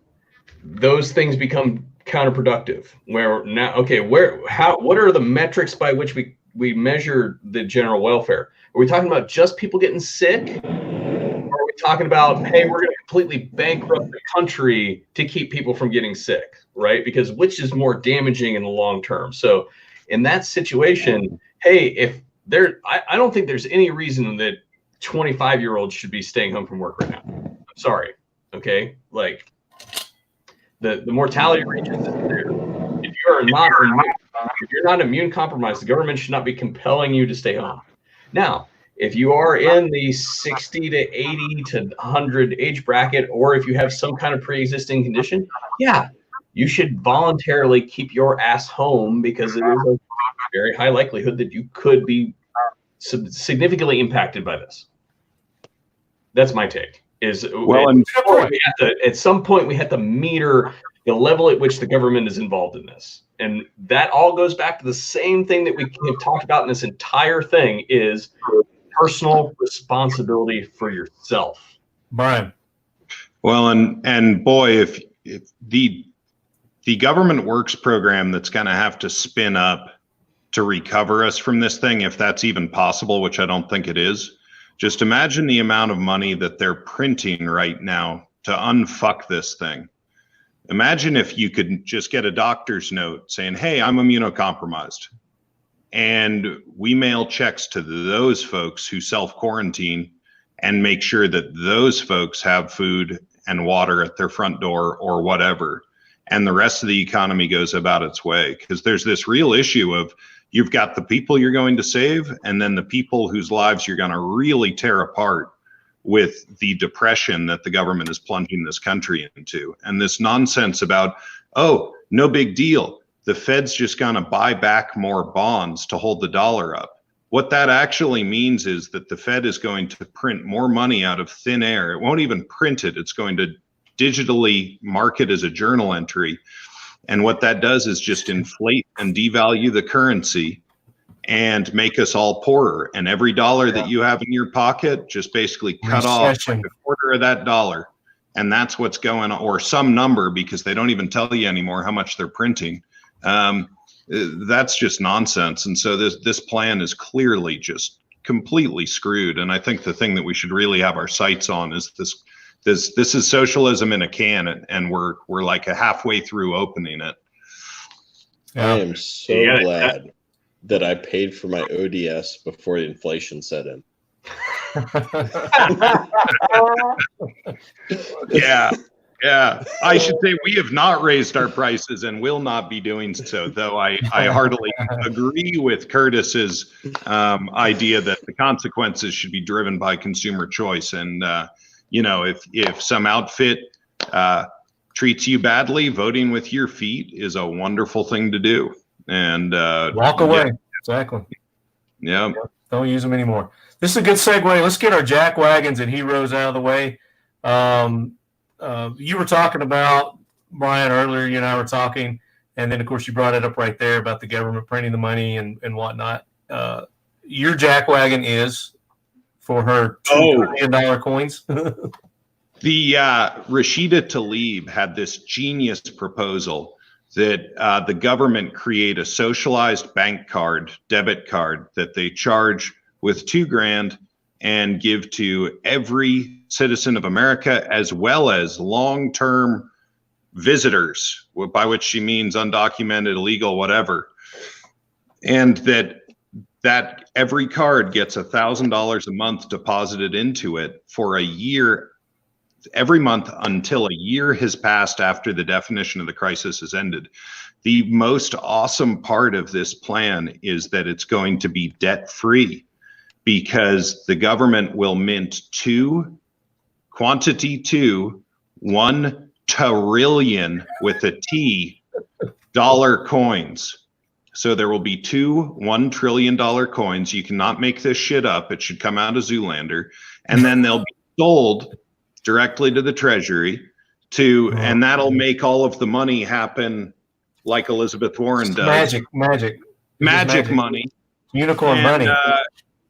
those things become counterproductive. Where now, okay, what are the metrics by which we measure the general welfare? Are we talking about just people getting sick? Or are we talking about, hey, we're going to completely bankrupt the country to keep people from getting sick, right? Because which is more damaging in the long term? So in that situation, hey, I don't think there's any reason that 25-year-olds should be staying home from work right now. I'm sorry. Okay. Like the mortality rate is there. If you're not immune compromised, the government should not be compelling you to stay home. Now, if you are in the 60 to 80 to 100 age bracket, or if you have some kind of pre-existing condition, yeah, you should voluntarily keep your ass home, because it is a very high likelihood that you could be significantly impacted by this. That's my take. At some point we have to meter the level at which the government is involved in this, and that all goes back to the same thing that we have talked about in this entire thing: is personal responsibility for yourself. Brian. Well, and boy, if the government works program that's going to have to spin up to recover us from this thing, if that's even possible, which I don't think it is, just imagine the amount of money that they're printing right now to unfuck this thing. Imagine if you could just get a doctor's note saying, hey, I'm immunocompromised. And we mail checks to those folks who self-quarantine and make sure that those folks have food and water at their front door or whatever. And the rest of the economy goes about its way. Because there's this real issue of, you've got the people you're going to save, and then the people whose lives you're going to really tear apart with the depression that the government is plunging this country into. And this nonsense about, oh, no big deal, the Fed's just going to buy back more bonds to hold the dollar up. What that actually means is that the Fed is going to print more money out of thin air. It won't even print it. It's going to digitally mark it as a journal entry. And what that does is just inflate and devalue the currency and make us all poorer. And every dollar that you have in your pocket, just basically cut off like a quarter of that dollar. And that's what's going on, or some number, because they don't even tell you anymore how much they're printing. That's just nonsense. And so this plan is clearly just completely screwed. And I think the thing that we should really have our sights on is this is socialism in a can, and we're like a halfway through opening it. I am so glad that I paid for my ODS before the inflation set in. Yeah. I should say we have not raised our prices and will not be doing so, though I heartily agree with Curtis's idea that the consequences should be driven by consumer choice. And if some outfit treats you badly, voting with your feet is a wonderful thing to do. And walk away. Yeah. Exactly. Yeah. Don't use them anymore. This is a good segue. Let's get our jack wagons and heroes out of the way. you were talking about, Brian, earlier, you and I were talking, and then, of course, you brought it up right there about the government printing the money and whatnot. Your jackwagon is for her $2 million coins. The Rashida Tlaib had this genius proposal that the government create a socialized bank card, debit card, that they charge with $2,000 and give to every citizen of America, as well as long-term visitors, by which she means undocumented, illegal, whatever. And that every card gets $1,000 a month deposited into it for a year, every month until a year has passed after the definition of the crisis has ended. The most awesome part of this plan is that it's going to be debt-free, because the government will mint quantity 1 trillion with a T dollar coins. So there will be 2 $1 trillion coins. You cannot make this shit up. It should come out of Zoolander. And then they'll be sold directly to the Treasury and that'll make all of the money happen like Elizabeth Warren does. Magic money. Unicorn money.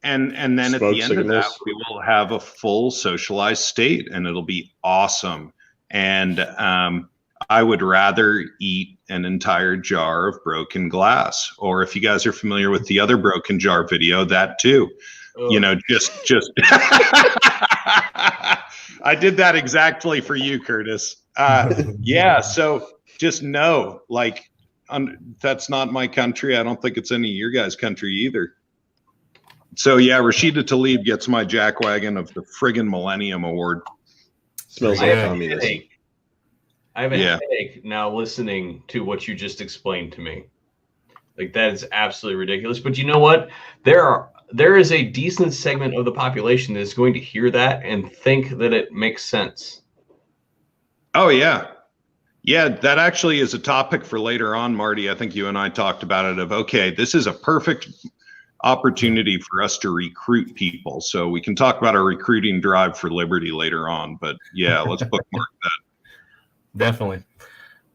And then at the end of that, we will have a full socialized state, and it'll be awesome. And I would rather eat an entire jar of broken glass, or if you guys are familiar with the other broken jar video, that too. Oh. You know, just. I did that exactly for you, Curtis. Yeah. So just know, like, that's not my country. I don't think it's any of your guys' country either. So yeah, Rashida Tlaib gets my jackwagon of the friggin' Millennium Award. Smells like communism. I have a headache now listening to what you just explained to me. Like, that is absolutely ridiculous. But you know what? There is a decent segment of the population that is going to hear that and think that it makes sense. Oh yeah. Yeah, that actually is a topic for later on, Marty. I think you and I talked about it okay, this is a perfect opportunity for us to recruit people. So we can talk about our recruiting drive for liberty later on. But yeah, let's bookmark that. Definitely.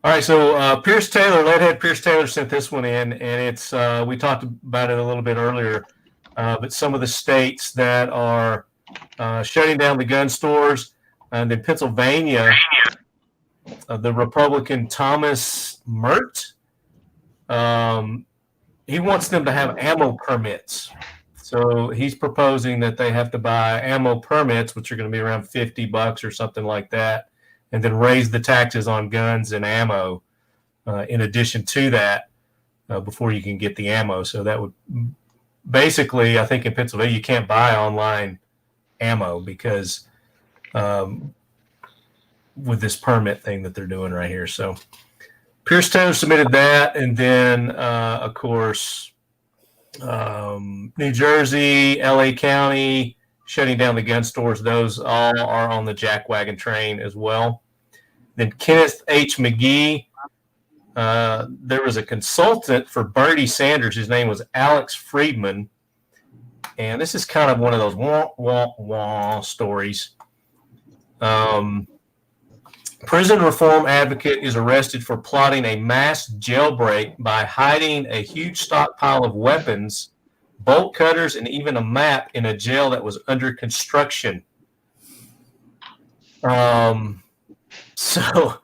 All right. So Pierce Taylor, Leadhead Pierce Taylor sent this one in, and it's we talked about it a little bit earlier, but some of the states that are shutting down the gun stores. And in Pennsylvania, the Republican Thomas Mert, he wants them to have ammo permits. So he's proposing that they have to buy ammo permits, which are going to be around $50 or something like that, and then raise the taxes on guns and ammo in addition to that before you can get the ammo. So that would basically, I think in Pennsylvania, you can't buy online ammo because with this permit thing that they're doing right here. So Pierce Taylor submitted that, and then, of course, New Jersey, LA County, shutting down the gun stores. Those all are on the jackwagon train as well. Then Kenneth H. McGee, there was a consultant for Bernie Sanders. His name was Alex Friedman, and this is kind of one of those wah stories. Prison reform advocate is arrested for plotting a mass jailbreak by hiding a huge stockpile of weapons, bolt cutters, and even a map in a jail that was under construction. So,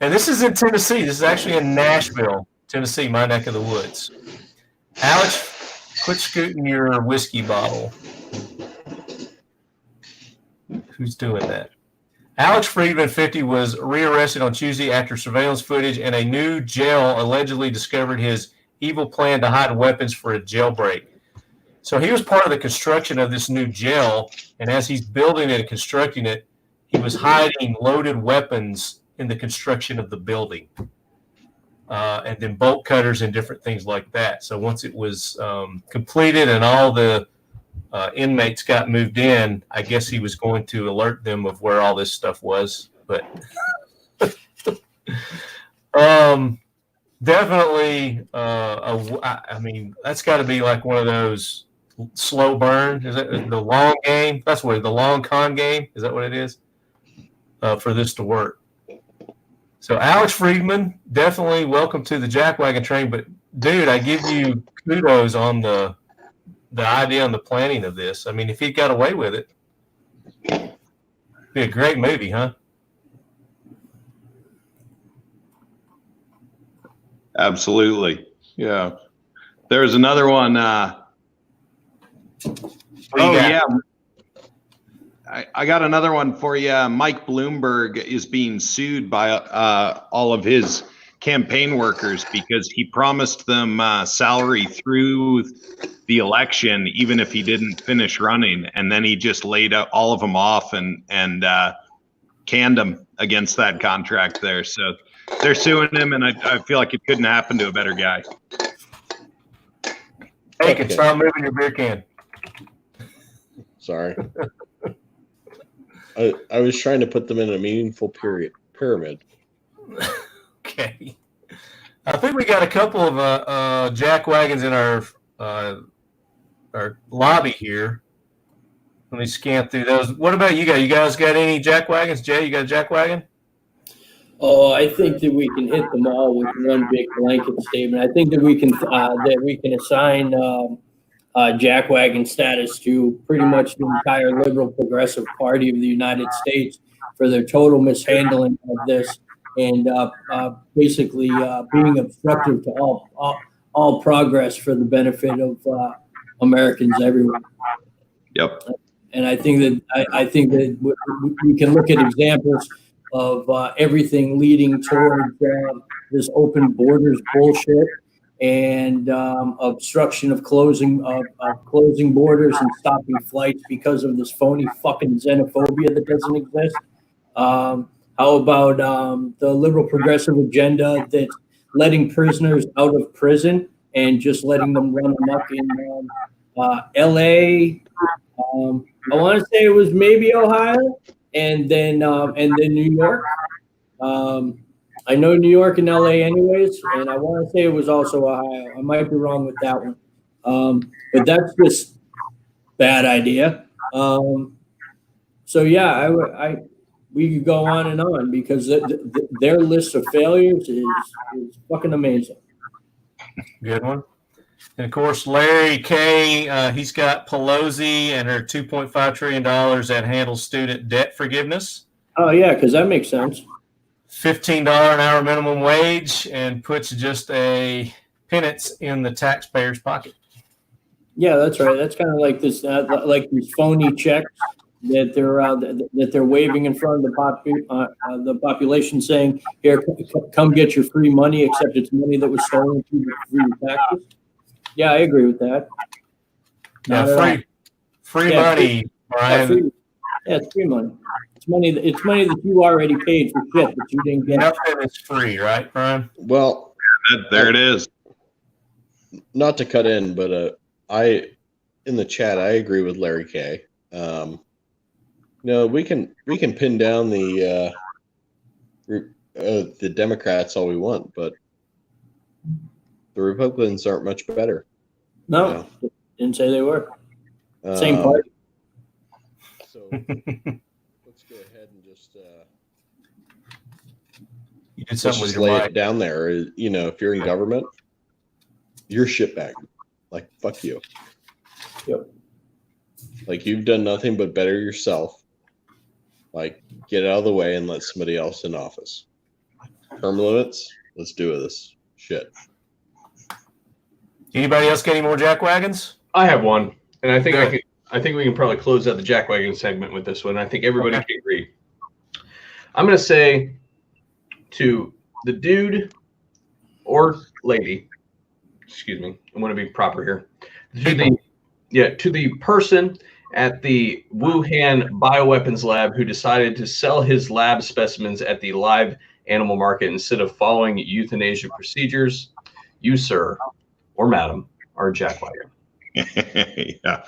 and this is in Tennessee. This is actually in Nashville, Tennessee, my neck of the woods. Alex, quit scooting your whiskey bottle. Who's doing that? Alex Friedman, 50, was rearrested on Tuesday after surveillance footage and a new jail allegedly discovered his evil plan to hide weapons for a jailbreak. So he was part of the construction of this new jail, and as he's building it and constructing it, he was hiding loaded weapons in the construction of the building, and then bolt cutters and different things like that. So once it was completed and all the inmates got moved in, I guess he was going to alert them of where all this stuff was. But definitely, I mean, that's got to be like one of those slow burn. Is that the long game? That's what the long con game. Is that what it is? for this to work. So Alex Friedman, definitely welcome to the jackwagon train. But dude, I give you kudos on the idea and the planning of this. I mean, if he got away with it, it'd be a great movie, huh? Absolutely. Yeah. There's another one. Yeah. I got another one for you. Mike Bloomberg is being sued by all of his campaign workers because he promised them salary through the election, even if he didn't finish running. And then he just laid all of them off and canned them against that contract there. So they're suing him, and I feel like it couldn't happen to a better guy. Hey, can stop moving your beer can. Sorry. I was trying to put them in a meaningful pyramid. Okay. I think we got a couple of jack wagons in our lobby here. Let me scan through those. What about you guys? You guys got any jack wagons? Jay, you got a jack wagon? Oh, I think that we can hit them all with one big blanket statement. I think that we can assign jackwagon status to pretty much the entire liberal progressive party of the United States for their total mishandling of this and basically being obstructive to all progress for the benefit of Americans everywhere. Yep. And I think that we can look at examples of everything leading towards this open borders bullshit and obstruction of closing borders and stopping flights because of this phony fucking xenophobia that doesn't exist. How about the liberal progressive agenda that's letting prisoners out of prison and just letting them run amok in L.A. I want to say it was maybe Ohio, and then New York. I know New York and LA anyways, and I want to say it was also Ohio. I might be wrong with that one. But that's just bad idea. So yeah, we could go on and on because their list of failures is fucking amazing. Good one. And of course, Larry K. He's got Pelosi and her $2.5 trillion that handles student debt forgiveness. Oh yeah, because that makes sense. $15 an hour minimum wage and puts just a penance in the taxpayer's pocket. Yeah, that's right. That's kind of like this, like these phony checks that they're waving in front of the population, saying, "Here, come get your free money," except it's money that was stolen through your taxes. Yeah, I agree with that. Free money, Brian. It's free money. It's money that you already paid for shit that you didn't get. Nothing is free, right, Brian? Well, there it is. Not to cut in, but in the chat, I agree with Larry K. We can pin down the Democrats all we want, but the Republicans aren't much better. No, didn't say they were. Same party. So let's go ahead and just you did something with your lay mic. it down there. If you're in government, you're shitbag. Like, fuck you. Yep. Like, you've done nothing but better yourself. Like, get out of the way and let somebody else in office. Term limits, let's do this shit. Anybody else got any more jack wagons? I have one, and I think I think we can probably close out the jackwagon segment with this one. I think everybody can agree. I'm going to say to the dude or lady, excuse me, I want to be proper here. To the person at the Wuhan bioweapons lab who decided to sell his lab specimens at the live animal market instead of following euthanasia procedures, you, sir, or madam, are a jackwagon. Yeah.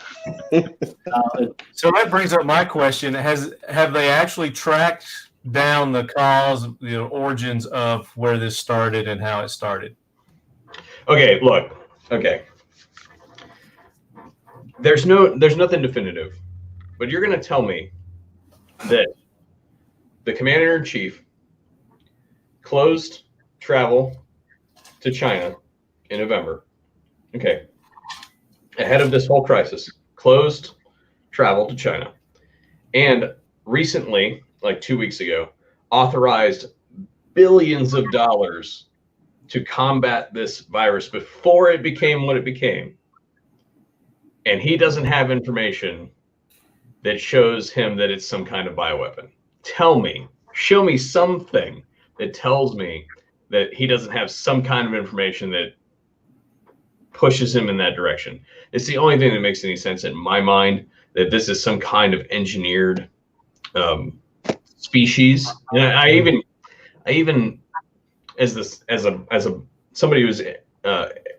So that brings up my question: have they actually tracked down the cause, the origins of where this started and how it started? Okay, look. Okay. There's nothing definitive, but you're going to tell me that the commander-in-chief closed travel to China in November. Okay. Ahead of this whole crisis, closed travel to China. And recently, like 2 weeks ago, authorized billions of dollars to combat this virus before it became what it became. And he doesn't have information that shows him that it's some kind of bioweapon. Show me something that tells me that he doesn't have some kind of information that pushes him in that direction. It's the only thing that makes any sense in my mind, that this is some kind of engineered species. And I even as somebody who's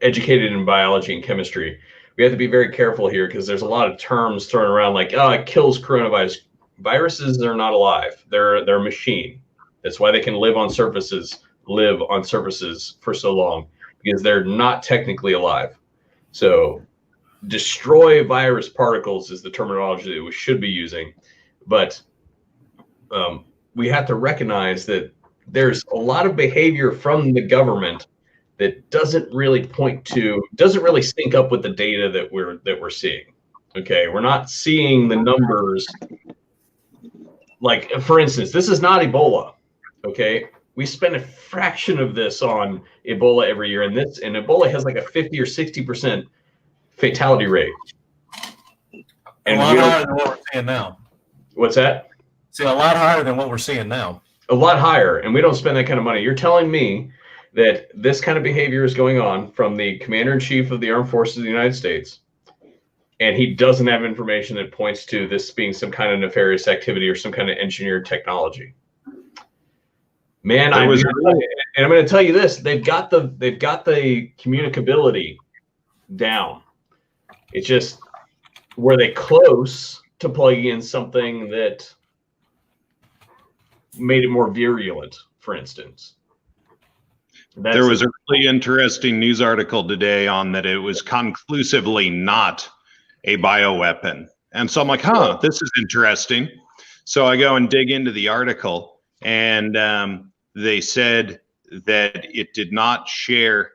educated in biology and chemistry, we have to be very careful here because there's a lot of terms thrown around like, oh, it kills coronavirus. Viruses are not alive. They're a machine. That's why they can live on surfaces for so long, because they're not technically alive. So destroy virus particles is the terminology that we should be using. But we have to recognize that there's a lot of behavior from the government that doesn't really sync up with the data that we're seeing. Okay, we're not seeing the numbers. Like, for instance, this is not Ebola. Okay, we spend a fraction of this on Ebola every year, and Ebola has like a 50 or 60% fatality rate. And a lot higher than what we're seeing now. What's that? See, a lot higher than what we're seeing now. A lot higher, and we don't spend that kind of money. You're telling me that this kind of behavior is going on from the commander-in-chief of the Armed Forces of the United States, and he doesn't have information that points to this being some kind of nefarious activity or some kind of engineered technology. Man, and I'm going to tell you this: they've got the communicability down. It's just, were they close to plugging in something that made it more virulent, for instance? There was a really interesting news article today on that it was conclusively not a bioweapon. And so I'm like, this is interesting. So I go and dig into the article, and they said that it did not share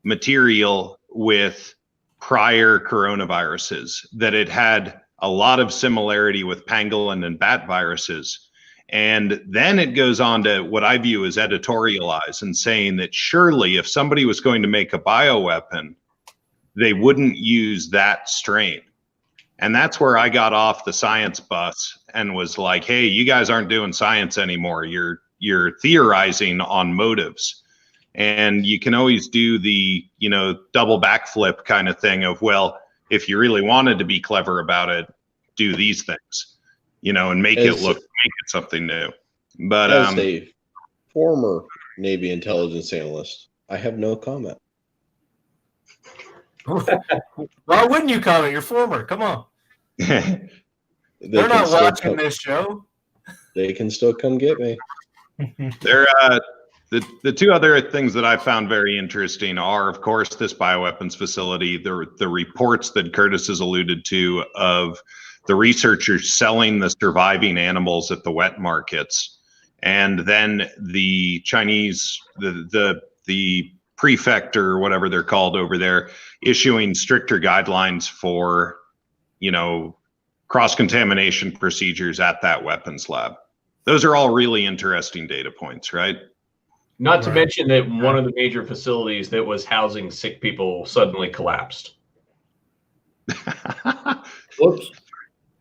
material with prior coronaviruses, that it had a lot of similarity with pangolin and bat viruses. And then it goes on to what I view as editorialize and saying that surely if somebody was going to make a bioweapon, they wouldn't use that strain. And that's where I got off the science bus and was like, hey, you guys aren't doing science anymore. You're theorizing on motives. And you can always do the, double backflip kind of thing of, well, if you really wanted to be clever about it, do these things, and make it something new. But as a former Navy intelligence analyst, I have no comment. Why wouldn't you comment? You're former. Come on. They're not watching this show. They can still come get me. They're the two other things that I found very interesting are, of course, this bioweapons facility, the reports that Curtis has alluded to of the researchers selling the surviving animals at the wet markets, and then the Chinese, the prefect or whatever they're called over there, issuing stricter guidelines for, cross-contamination procedures at that weapons lab. Those are all really interesting data points, right? Not to mention that one of the major facilities that was housing sick people suddenly collapsed. Whoops.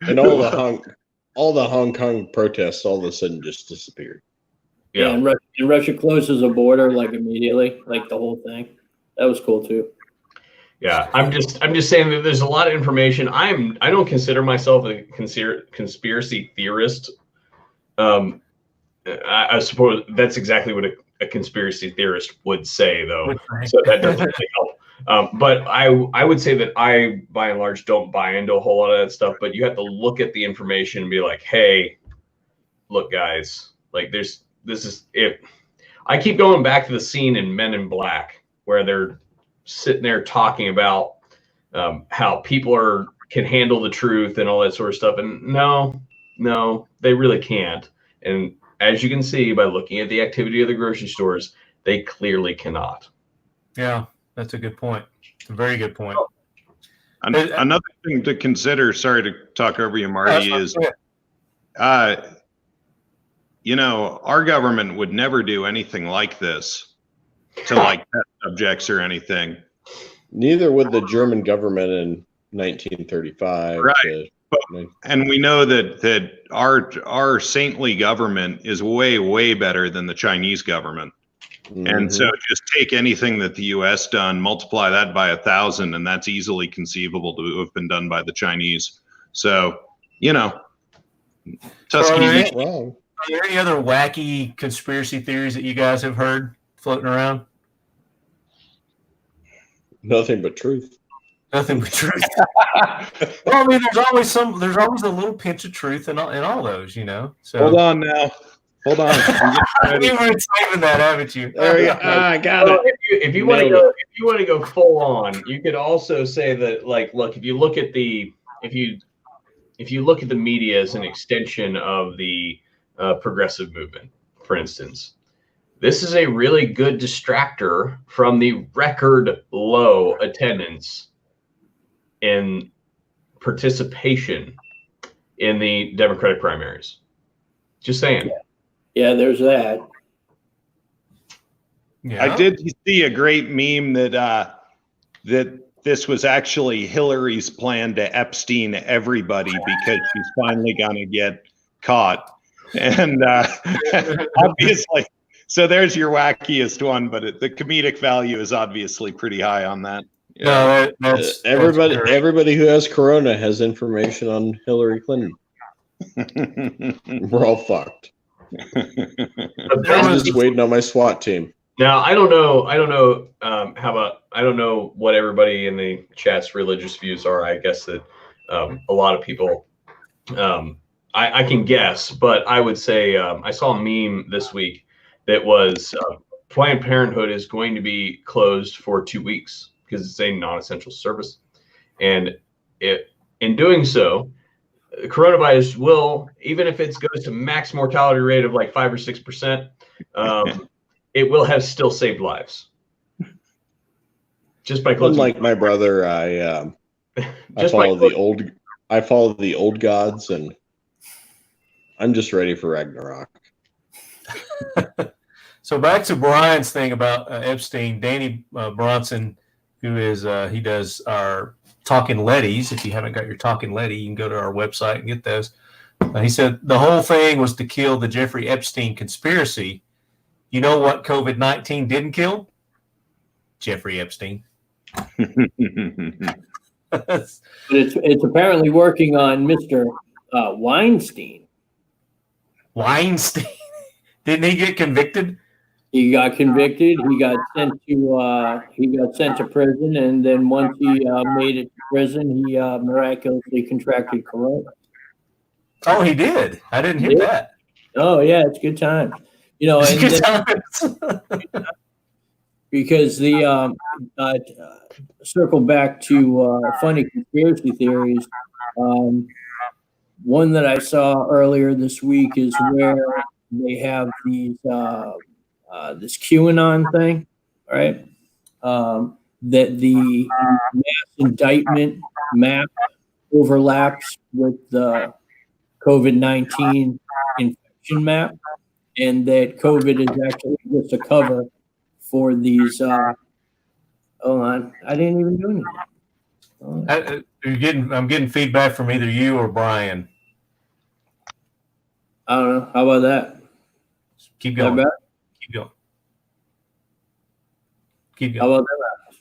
And all the Hong Kong protests all of a sudden just disappeared. Yeah, and Russia closes a border like immediately, like the whole thing. That was cool too. Yeah, I'm just saying that there's a lot of information. I don't consider myself a conspiracy theorist. I suppose that's exactly what a conspiracy theorist would say, though. So that doesn't really help. But I would say that I, by and large, don't buy into a whole lot of that stuff. But you have to look at the information and be like, hey, look, guys, like this is it. I keep going back to the scene in Men in Black where they're sitting there talking about how people can handle the truth and all that sort of stuff. And no, No, they really can't. And as you can see by looking at the activity of the grocery stores, they clearly cannot. Yeah, that's a good point. It's a very good point. Another thing to consider, sorry to talk over you, Marty, is, our government would never do anything like this to like pet subjects or anything. Neither would the German government in 1935. Right. And we know that our saintly government is way, way better than the Chinese government. And so just take anything that the U.S. done, multiply that by 1,000, and that's easily conceivable to have been done by the Chinese. So, Tuskegee. Are there any other wacky conspiracy theories that you guys have heard floating around? Nothing but truth. Nothing but truth. Well, I mean, there's always a little pinch of truth in all those, So hold on now. Hold on. You've been saving that, haven't you? There we go. I got it. If you want to go full on, you could also say that, like, look, if you look at the media as an extension of the progressive movement, for instance, this is a really good distractor from the record low attendance in participation in the Democratic primaries. Just saying. Yeah, there's that. Yeah. I did see a great meme that this was actually Hillary's plan to Epstein everybody because she's finally gonna get caught. And obviously, so there's your wackiest one, but the comedic value is obviously pretty high on that. Yeah. No, everybody who has corona has information on Hillary Clinton. We're all fucked. I'm just waiting on my SWAT team. Now, I don't know I don't know what everybody in the chat's religious views are. I guess that a lot of people, I can guess, but I would say I saw a meme this week that was Planned Parenthood is going to be closed for 2 weeks because it's a non-essential service. And in doing so, coronavirus will, even if it goes to max mortality rate of like 5 or 6%, it will have still saved lives. Just by closing. Unlike my brother, I follow the old gods, and I'm just ready for Ragnarok. So back to Brian's thing about Epstein, Danny Bronson, who is he does our Talking Letties. If you haven't got your Talking Letty, you can go to our website and get those. He said the whole thing was to kill the Jeffrey Epstein conspiracy. You know what COVID-19 didn't kill? Jeffrey Epstein. But it's apparently working on Mr. Weinstein. Weinstein? Didn't he get convicted? He got convicted. He got sent to prison, and then once he made it to prison, he miraculously contracted corona. Oh, he did. I didn't hear that. Oh yeah, it's good time. And good times. Because the circle back to funny conspiracy theories. One that I saw earlier this week is where they have these this QAnon thing, right? That the mass indictment map overlaps with the COVID-19 infection map, and that COVID is actually just a cover for these. Hold on, I didn't even do anything. I'm getting feedback from either you or Brian. I don't know. How about that? Keep going. How about that?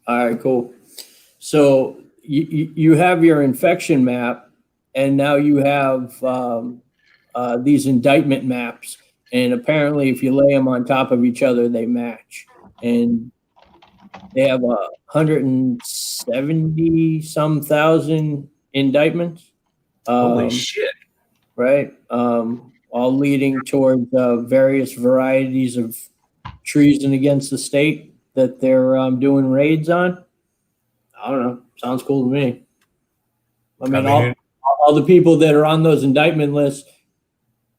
All right, cool. So you have your infection map, and now you have these indictment maps. And apparently, if you lay them on top of each other, they match. And they have 170 some thousand indictments. Holy shit! Right, all leading towards various varieties of treason against the state that they're doing raids on. I don't know. Sounds cool to me. I mean, all the people that are on those indictment lists,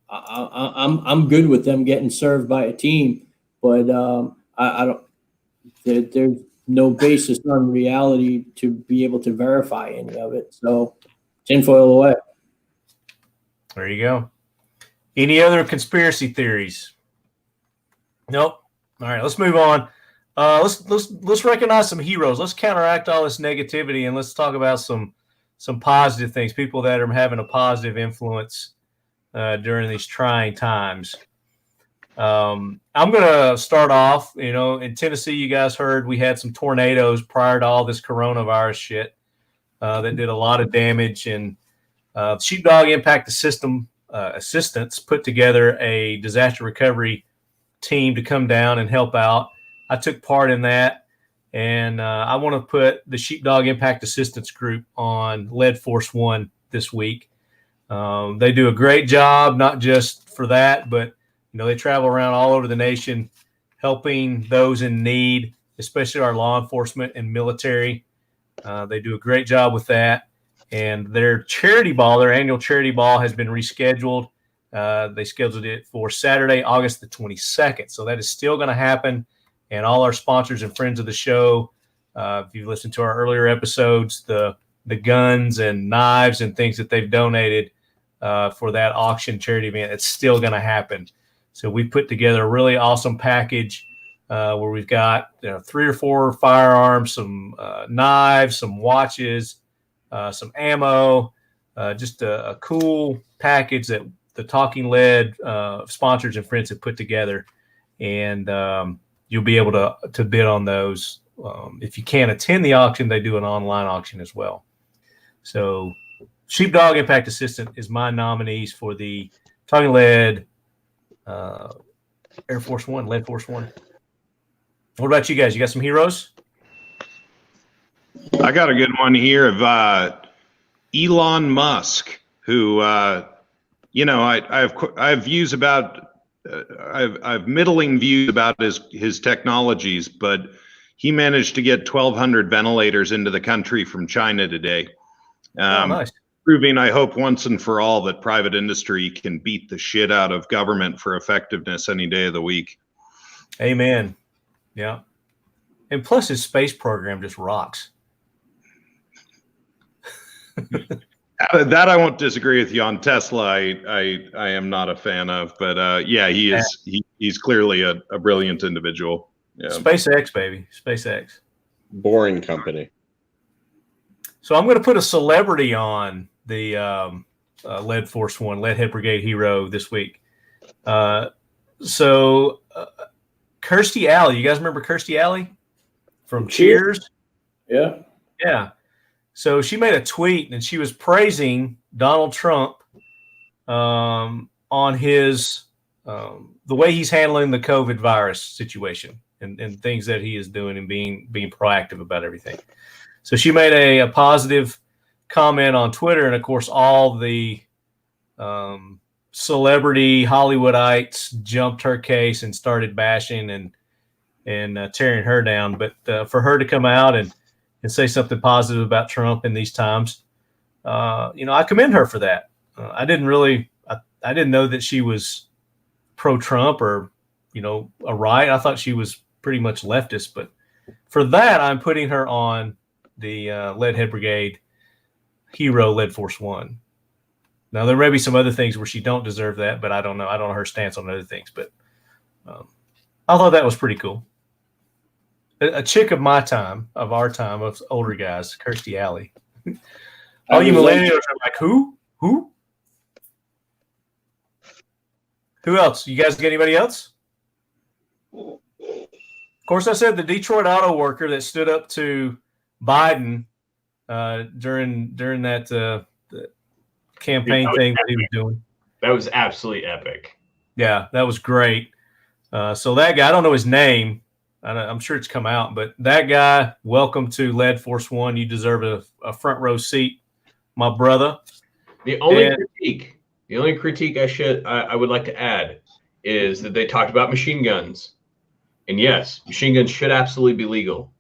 I'm good with them getting served by a team, but I don't. There's no basis on reality to be able to verify any of it. So, tinfoil away. There you go. Any other conspiracy theories? Nope. All right, let's move on. Let's recognize some heroes. Let's counteract all this negativity and let's talk about some positive things. People that are having a positive influence during these trying times. I'm going to start off. In Tennessee, you guys heard we had some tornadoes prior to all this coronavirus shit that did a lot of damage. And Sheepdog Impact Assistance put together a disaster recovery team to come down and help out. I took part in that, and I want to put the Sheepdog Impact Assistance group on Lead Force One this week. They do a great job, not just for that, but they travel around all over the nation helping those in need, especially our law enforcement and military. They do a great job with that. And their charity ball, their annual charity ball, has been rescheduled. They scheduled it for Saturday, August the 22nd. So that is still going to happen. And all our sponsors and friends of the show, if you've listened to our earlier episodes, the guns and knives and things that they've donated for that auction charity event, it's still going to happen. So we put together a really awesome package where we've got 3 or 4 firearms, some knives, some watches, some ammo, just a cool package that the Talking Lead sponsors and friends have put together. And you'll be able to bid on those. If you can't attend the auction, they do an online auction as well. So Sheepdog Impact Assistant is my nominees for the Talking Lead Air Force One, Lead Force One. What about you guys? You got some heroes? I got a good one here of Elon Musk, who I have views about. I have middling views about his technologies, but he managed to get 1,200 ventilators into the country from China today. Nice. Proving, I hope, once and for all that private industry can beat the shit out of government for effectiveness any day of the week. Amen. Yeah. And plus his space program just rocks. That I won't disagree with you on. Tesla, I am not a fan of, but he's clearly a brilliant individual. Yeah. SpaceX, baby. SpaceX. Boring company. So I'm going to put a celebrity on the Lead Force One, Leadhead Brigade hero this week. Kirstie Alley. You guys remember Kirstie Alley from Cheers? Yeah. Yeah. So she made a tweet and she was praising Donald Trump on his the way he's handling the COVID virus situation and things that he is doing and being proactive about everything. So she made a positive comment on Twitter, and of course, all the celebrity Hollywoodites jumped her case and started bashing and tearing her down. But for her to come out and say something positive about Trump in these times, I commend her for that. I didn't know that she was pro-Trump or a right. I thought she was pretty much leftist, but for that, I'm putting her on the Leadhead Brigade hero, Lead Force One. Now, there may be some other things where she don't deserve that, but I don't know. I don't know her stance on other things, but I thought that was pretty cool. A chick of my time, of our time, of older guys, Kirstie Alley. All you millennials are like, who? Who else? You guys got anybody else? Of course, I said the Detroit auto worker that stood up to Biden during that the campaign thing that he was doing. That was absolutely epic. Yeah, that was great. So that guy, I don't know his name. I'm sure it's come out, but that guy, welcome to Lead Force One. You deserve a front row seat, my brother. The only critique I would like to add is that they talked about machine guns. And yes, machine guns should absolutely be legal.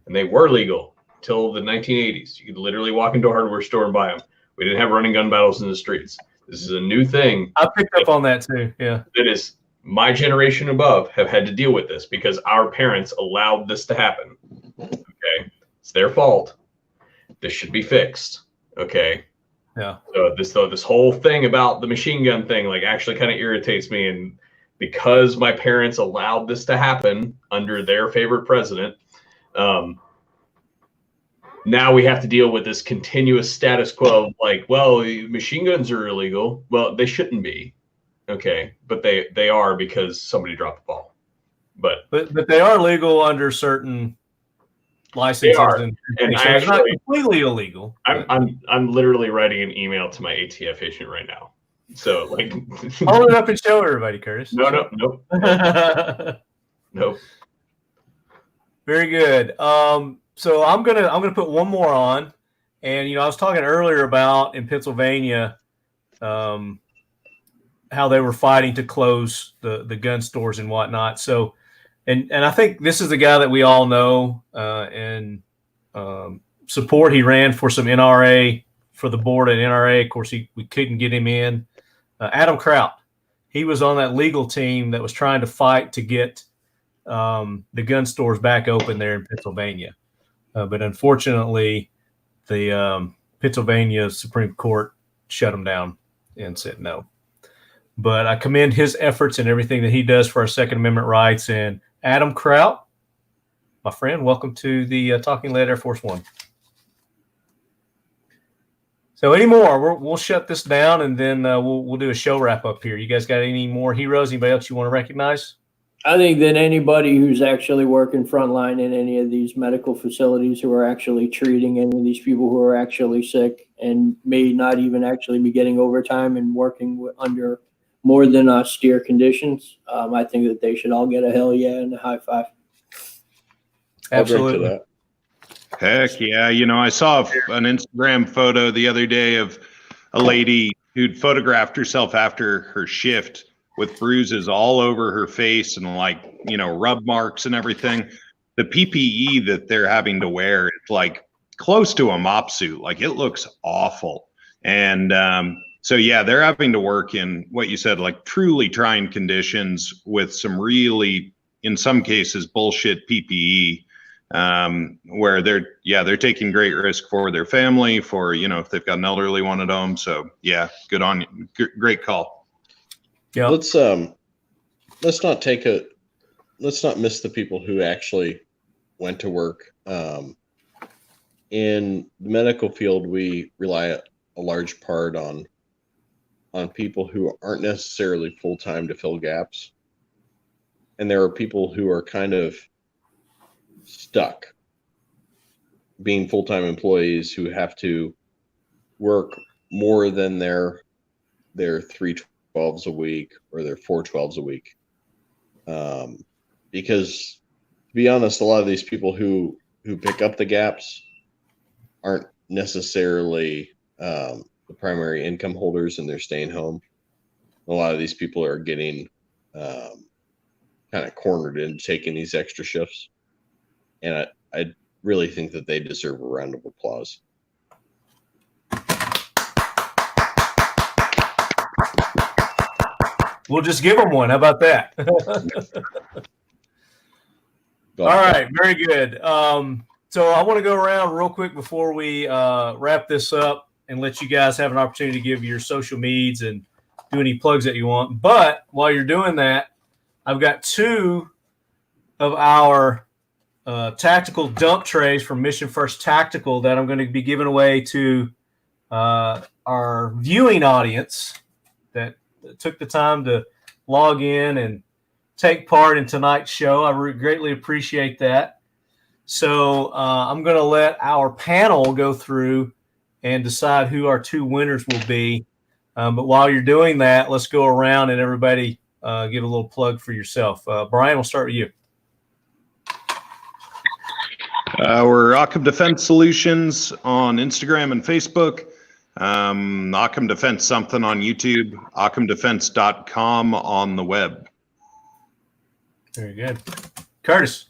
And they were legal till the 1980s. You could literally walk into a hardware store and buy them. We didn't have running gun battles in the streets. This is a new thing. I picked up on that too. Yeah. That is my generation above have had to deal with this because our parents allowed this to happen. Okay. It's their fault. This should be fixed. Okay. Yeah. So this whole thing about the machine gun thing, like, actually kind of irritates me. And because my parents allowed this to happen under their favorite president, now we have to deal with this continuous status quo of like, well, machine guns are illegal. Well, they shouldn't be. Okay. But they are because somebody dropped the ball. But they are legal under certain licenses. They are. And I it's not actually- completely illegal. I'm literally writing an email to my ATF agent right now. So, like, Hold it up and show everybody, Curtis. nope. Very good. So I'm gonna put one more on, and I was talking earlier about in Pennsylvania, how they were fighting to close the gun stores and whatnot. So, and I think this is the guy that we all know and support. He ran for some NRA for the board at NRA. Of course, we couldn't get him in. Adam Kraut. He was on that legal team that was trying to fight to get the gun stores back open there in Pennsylvania. But unfortunately, the Pennsylvania Supreme Court shut him down and said no. But I commend his efforts and everything that he does for our Second Amendment rights. And Adam Kraut, my friend, welcome to the Talking Lead Air Force One. So any more, we'll shut this down, and then we'll do a show wrap up here. You guys got any more heroes? Anybody else you want to recognize? I think that anybody who's actually working frontline in any of these medical facilities who are actually treating any of these people who are actually sick and may not even actually be getting overtime and working under more than austere conditions, I think that they should all get a hell yeah and a high five. Absolutely. I'll drink to that. Heck yeah. I saw an Instagram photo the other day of a lady who'd photographed herself after her shift with bruises all over her face and rub marks and everything. The PPE that they're having to wear, it's like close to a mop suit. Like, it looks awful. And so, yeah, they're having to work in what you said, like truly trying conditions with some really, in some cases, bullshit PPE. Where they're taking great risk for their family, for if they've got an elderly one at home. So yeah, good on you. Great call. Yeah. Let's not miss the people who actually went to work. In the medical field, we rely a large part on people who aren't necessarily full-time to fill gaps. And there are people who are kind of stuck being full-time employees who have to work more than their 3 12s a week or their 4 12s a week. Because to be honest, a lot of these people who pick up the gaps aren't necessarily the primary income holders, and they're staying home. A lot of these people are getting kind of cornered into taking these extra shifts. And I really think that they deserve a round of applause. We'll just give them one. How about that? All right, very good. So I want to go around real quick before we wrap this up and let you guys have an opportunity to give your social medias and do any plugs that you want. But while you're doing that, I've got 2 of our tactical dump trays from Mission First Tactical that I'm going to be giving away to our viewing audience that took the time to log in and take part in tonight's show. I greatly appreciate that. So I'm going to let our panel go through and decide who our 2 winners will be. But while you're doing that, let's go around and everybody give a little plug for yourself. Brian, we'll start with you. We're Occam Defense Solutions on Instagram and Facebook. Occam Defense something on YouTube. OccamDefense.com on the web. Very good. Curtis.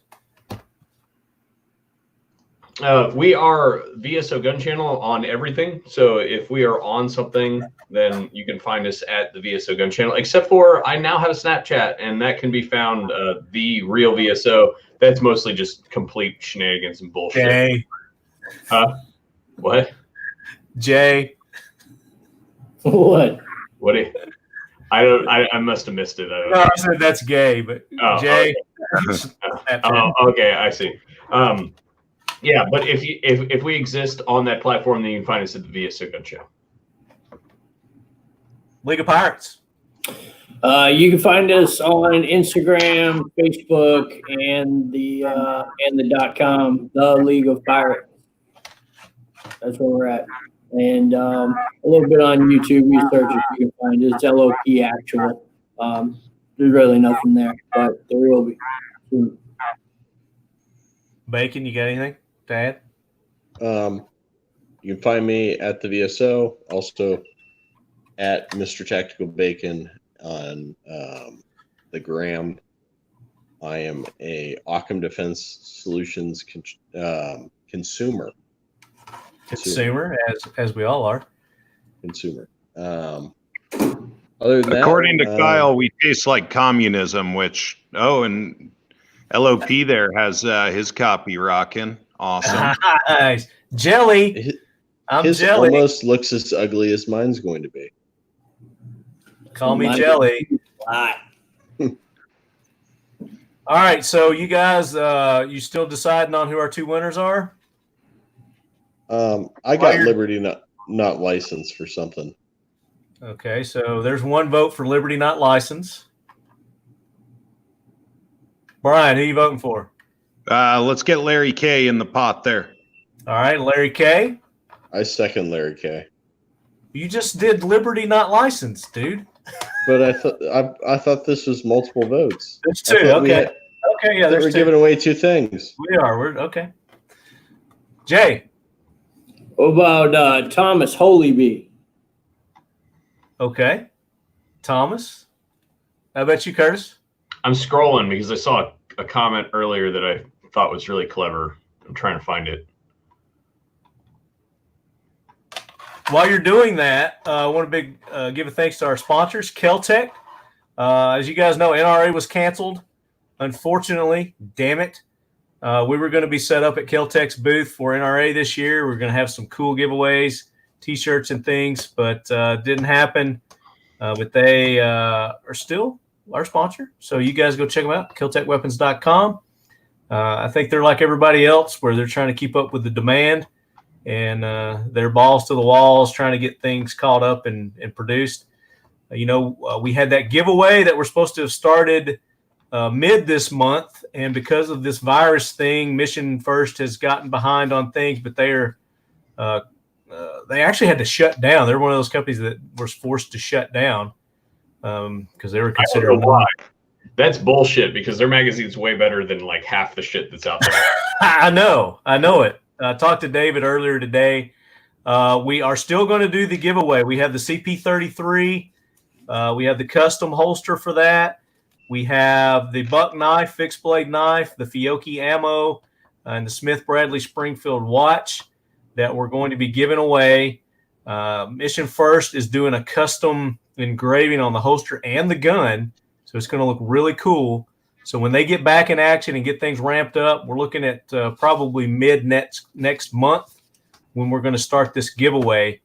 We are VSO Gun Channel on everything. So if we are on something, then you can find us at the VSO Gun Channel. Except for I now have a Snapchat, and that can be found the real VSO. That's mostly just complete shenanigans and bullshit. Jay. What? Jay. What? What? I must have missed it. I don't No, know. I said that's gay, but Jay. Okay, I see. Yeah, but if we exist on that platform, then you can find us at the VSO Gun Show. League of Pirates. You can find us on Instagram, Facebook, and the .com, the League of Pirates. That's where we're at. And a little bit on YouTube. You search it, you can find it. It's LOP Actual. There's really nothing there, but there will be soon. Bacon, you got anything to add? You can find me at the VSO, also at Mr. Tactical Bacon on the gram. I am a Occam Defense Solutions consumer. Consumer, as we all are. Consumer. Other than that, According to Kyle, we taste like communism, which, and LOP there has his copy rocking. Awesome. Nice. Jelly. I'm his jelly. almost looks as ugly as mine's going to be. Call me Jelly. All right, so you guys, you still deciding on who our two winners are? I got Liberty not licensed for something. Okay, so there's one vote for Liberty not licensed. Brian, who are you voting for? Let's get Larry K in the pot there. All right, Larry K. I second Larry K. You just did Liberty not licensed, dude. But I thought this was multiple votes. There's two. Okay. Okay, yeah, we're giving away two things. We are. We're okay. Jay. What about Thomas Holybee? Okay. Thomas. How about you, Curtis? I'm scrolling because I saw a comment earlier that I thought was really clever. I'm trying to find it. While you're doing that, I want to give a thanks to our sponsors, Kel-Tec. As you guys know, NRA was canceled. Unfortunately, damn it. We were going to be set up at Kel-Tec's booth for NRA this year. We're going to have some cool giveaways, T-shirts and things, but didn't happen. But they are still our sponsor. So you guys go check them out, keltecweapons.com. I think they're like everybody else where they're trying to keep up with the demand. And they're balls to the walls trying to get things caught up and produced. We had that giveaway that we're supposed to have started mid this month. And because of this virus thing, Mission First has gotten behind on things, but they actually had to shut down. They're one of those companies that was forced to shut down because they were considered. I don't know why. That's bullshit because their magazine's way better than like half the shit that's out there. I know it. I talked to David earlier today. We are still going to do the giveaway. We have the CP33. We have the custom holster for that. We have the buck knife, fixed blade knife, the Fiocchi Ammo, and the Smith Bradley Springfield watch that we're going to be giving away. Mission First is doing a custom engraving on the holster and the gun, so it's going to look really cool. So when they get back in action and get things ramped up, we're looking at probably mid next month when we're going to start this giveaway.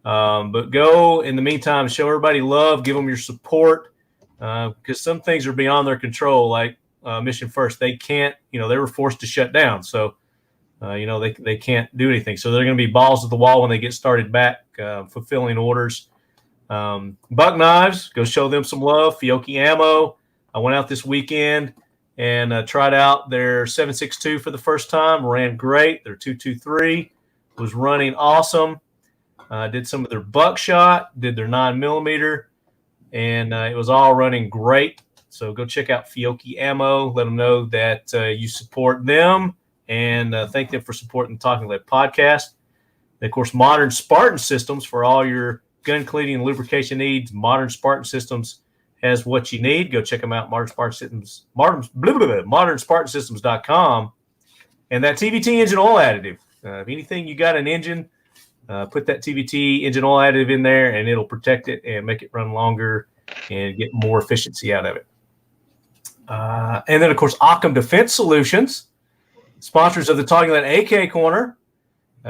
But go, in the meantime, show everybody love, give them your support, because some things are beyond their control, like Mission First. They can't, they were forced to shut down. So, they can't do anything. So they're going to be balls to the wall when they get started back fulfilling orders. Buck knives, go show them some love. Fiocchi Ammo. I went out this weekend and tried out their 7.62 for the first time. Ran great. Their 223 was running awesome. Did some of their buckshot, did their 9mm, and it was all running great. So go check out Fiocchi Ammo. Let them know that you support them, and thank them for supporting the Talking Lead podcast. And of course, Modern Spartan Systems for all your gun cleaning and lubrication needs. Modern Spartan Systems has what you need. Go check them out, Modern Spartan Systems, ModernSpartanSystems.com. And that TVT engine oil additive. If anything, you got an engine, put that TVT engine oil additive in there, and it'll protect it and make it run longer and get more efficiency out of it. And then, of course, Occam Defense Solutions, sponsors of the Talking Lead AK Corner.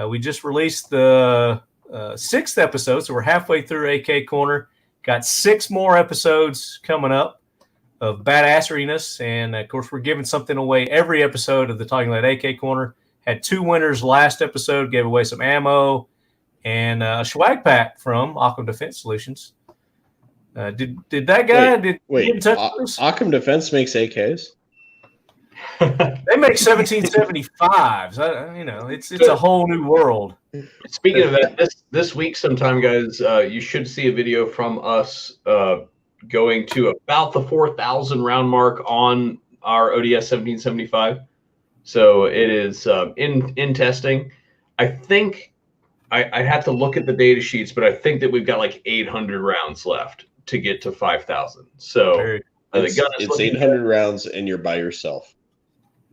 We just released the 6th episode, so we're halfway through AK Corner. Got 6 more episodes coming up of badasseriness, and of course, we're giving something away every episode of the Talking Lead AK Corner. Had 2 winners last episode, gave away some ammo and a swag pack from Occam Defense Solutions. Did that guy? Wait, Occam Defense makes AKs? They make 1775s. It's a whole new world. Speaking of that, this week sometime, guys, you should see a video from us going to about the 4,000 round mark on our ODS 1775. So it is in testing. I think I have to look at the data sheets, but I think that we've got like 800 rounds left to get to 5,000. So it's 800 rounds, and you're by yourself.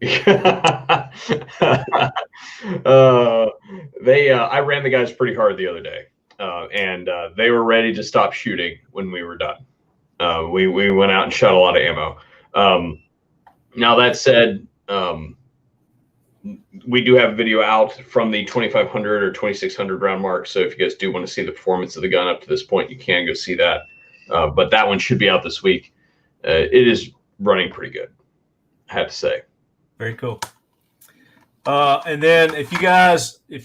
I ran the guys pretty hard the other day, and they were ready to stop shooting when we were done. We went out and shot a lot of ammo. Now that said, we do have a video out from the 2,500 or 2,600 round mark. So if you guys do want to see the performance of the gun up to this point, you can go see that. But that one should be out this week. It is running pretty good, I have to say. Very cool. And then if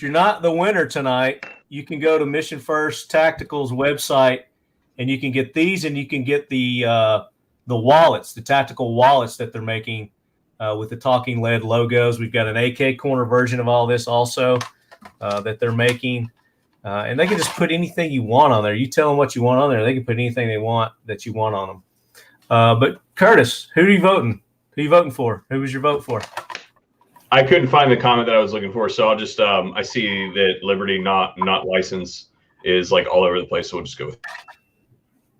you're not the winner tonight, you can go to Mission First Tactical's website, and you can get these, and you can get the wallets, the tactical wallets that they're making with the Talking Lead logos. We've got an AK Corner version of all this also that they're making. And they can just put anything you want on there. You tell them what you want on there. They can put anything they want that you want on them. But Curtis, who are you voting? Who are you voting for? Who was your vote for? I couldn't find the comment that I was looking for, so I'll just I see that Liberty not licensed is like all over the place, so we'll just go with it.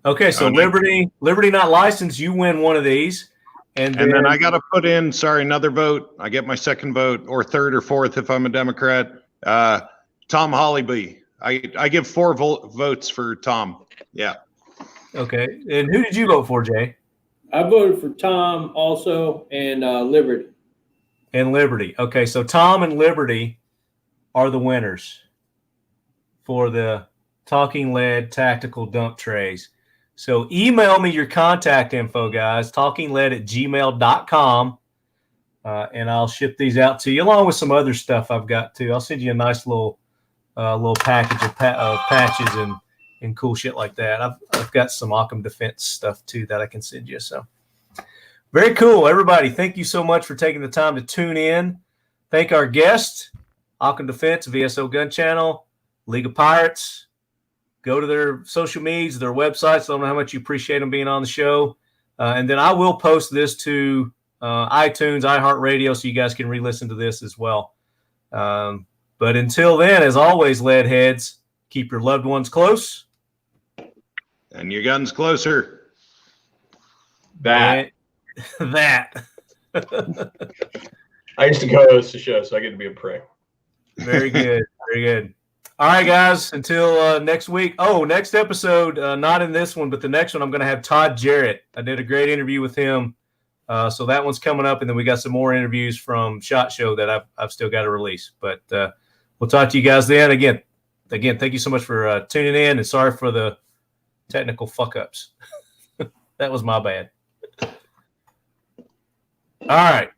Okay, so Liberty not licensed, you win one of these. And then I got to put in, another vote. I get my second vote, or third or fourth if I'm a Democrat. Tom Hollyby. I give 4 votes for Tom. Yeah. Okay. And who did you vote for, Jay? I voted for Tom also, and Liberty. And Liberty. Okay, so Tom and Liberty are the winners for the Talking Lead tactical dump trays. So email me your contact info, guys, talkingled@gmail.com, and I'll ship these out to you along with some other stuff I've got too. I'll send you a nice little package of patches and cool shit like that. I've got some Occam Defense stuff too that I can send you. So very cool, everybody. Thank you so much for taking the time to tune in. Thank our guests, Occam Defense, VSO Gun Channel, League of Pirates. Go to their social medias, their websites. Let them know how much you appreciate them being on the show. And then I will post this to iTunes, iHeartRadio, so you guys can re-listen to this as well. But until then, as always, lead heads, keep your loved ones close. And your guns closer. That. I used to co-host the show, so I get to be a prick. Very good. Very good. All right, guys, until next week. Oh, next episode, not in this one, but the next one, I'm going to have Todd Jarrett. I did a great interview with him. So that one's coming up, and then we got some more interviews from SHOT Show that I've still got to release. But we'll talk to you guys then. Again, thank you so much for tuning in, and sorry for the technical fuck-ups. That was my bad. All right.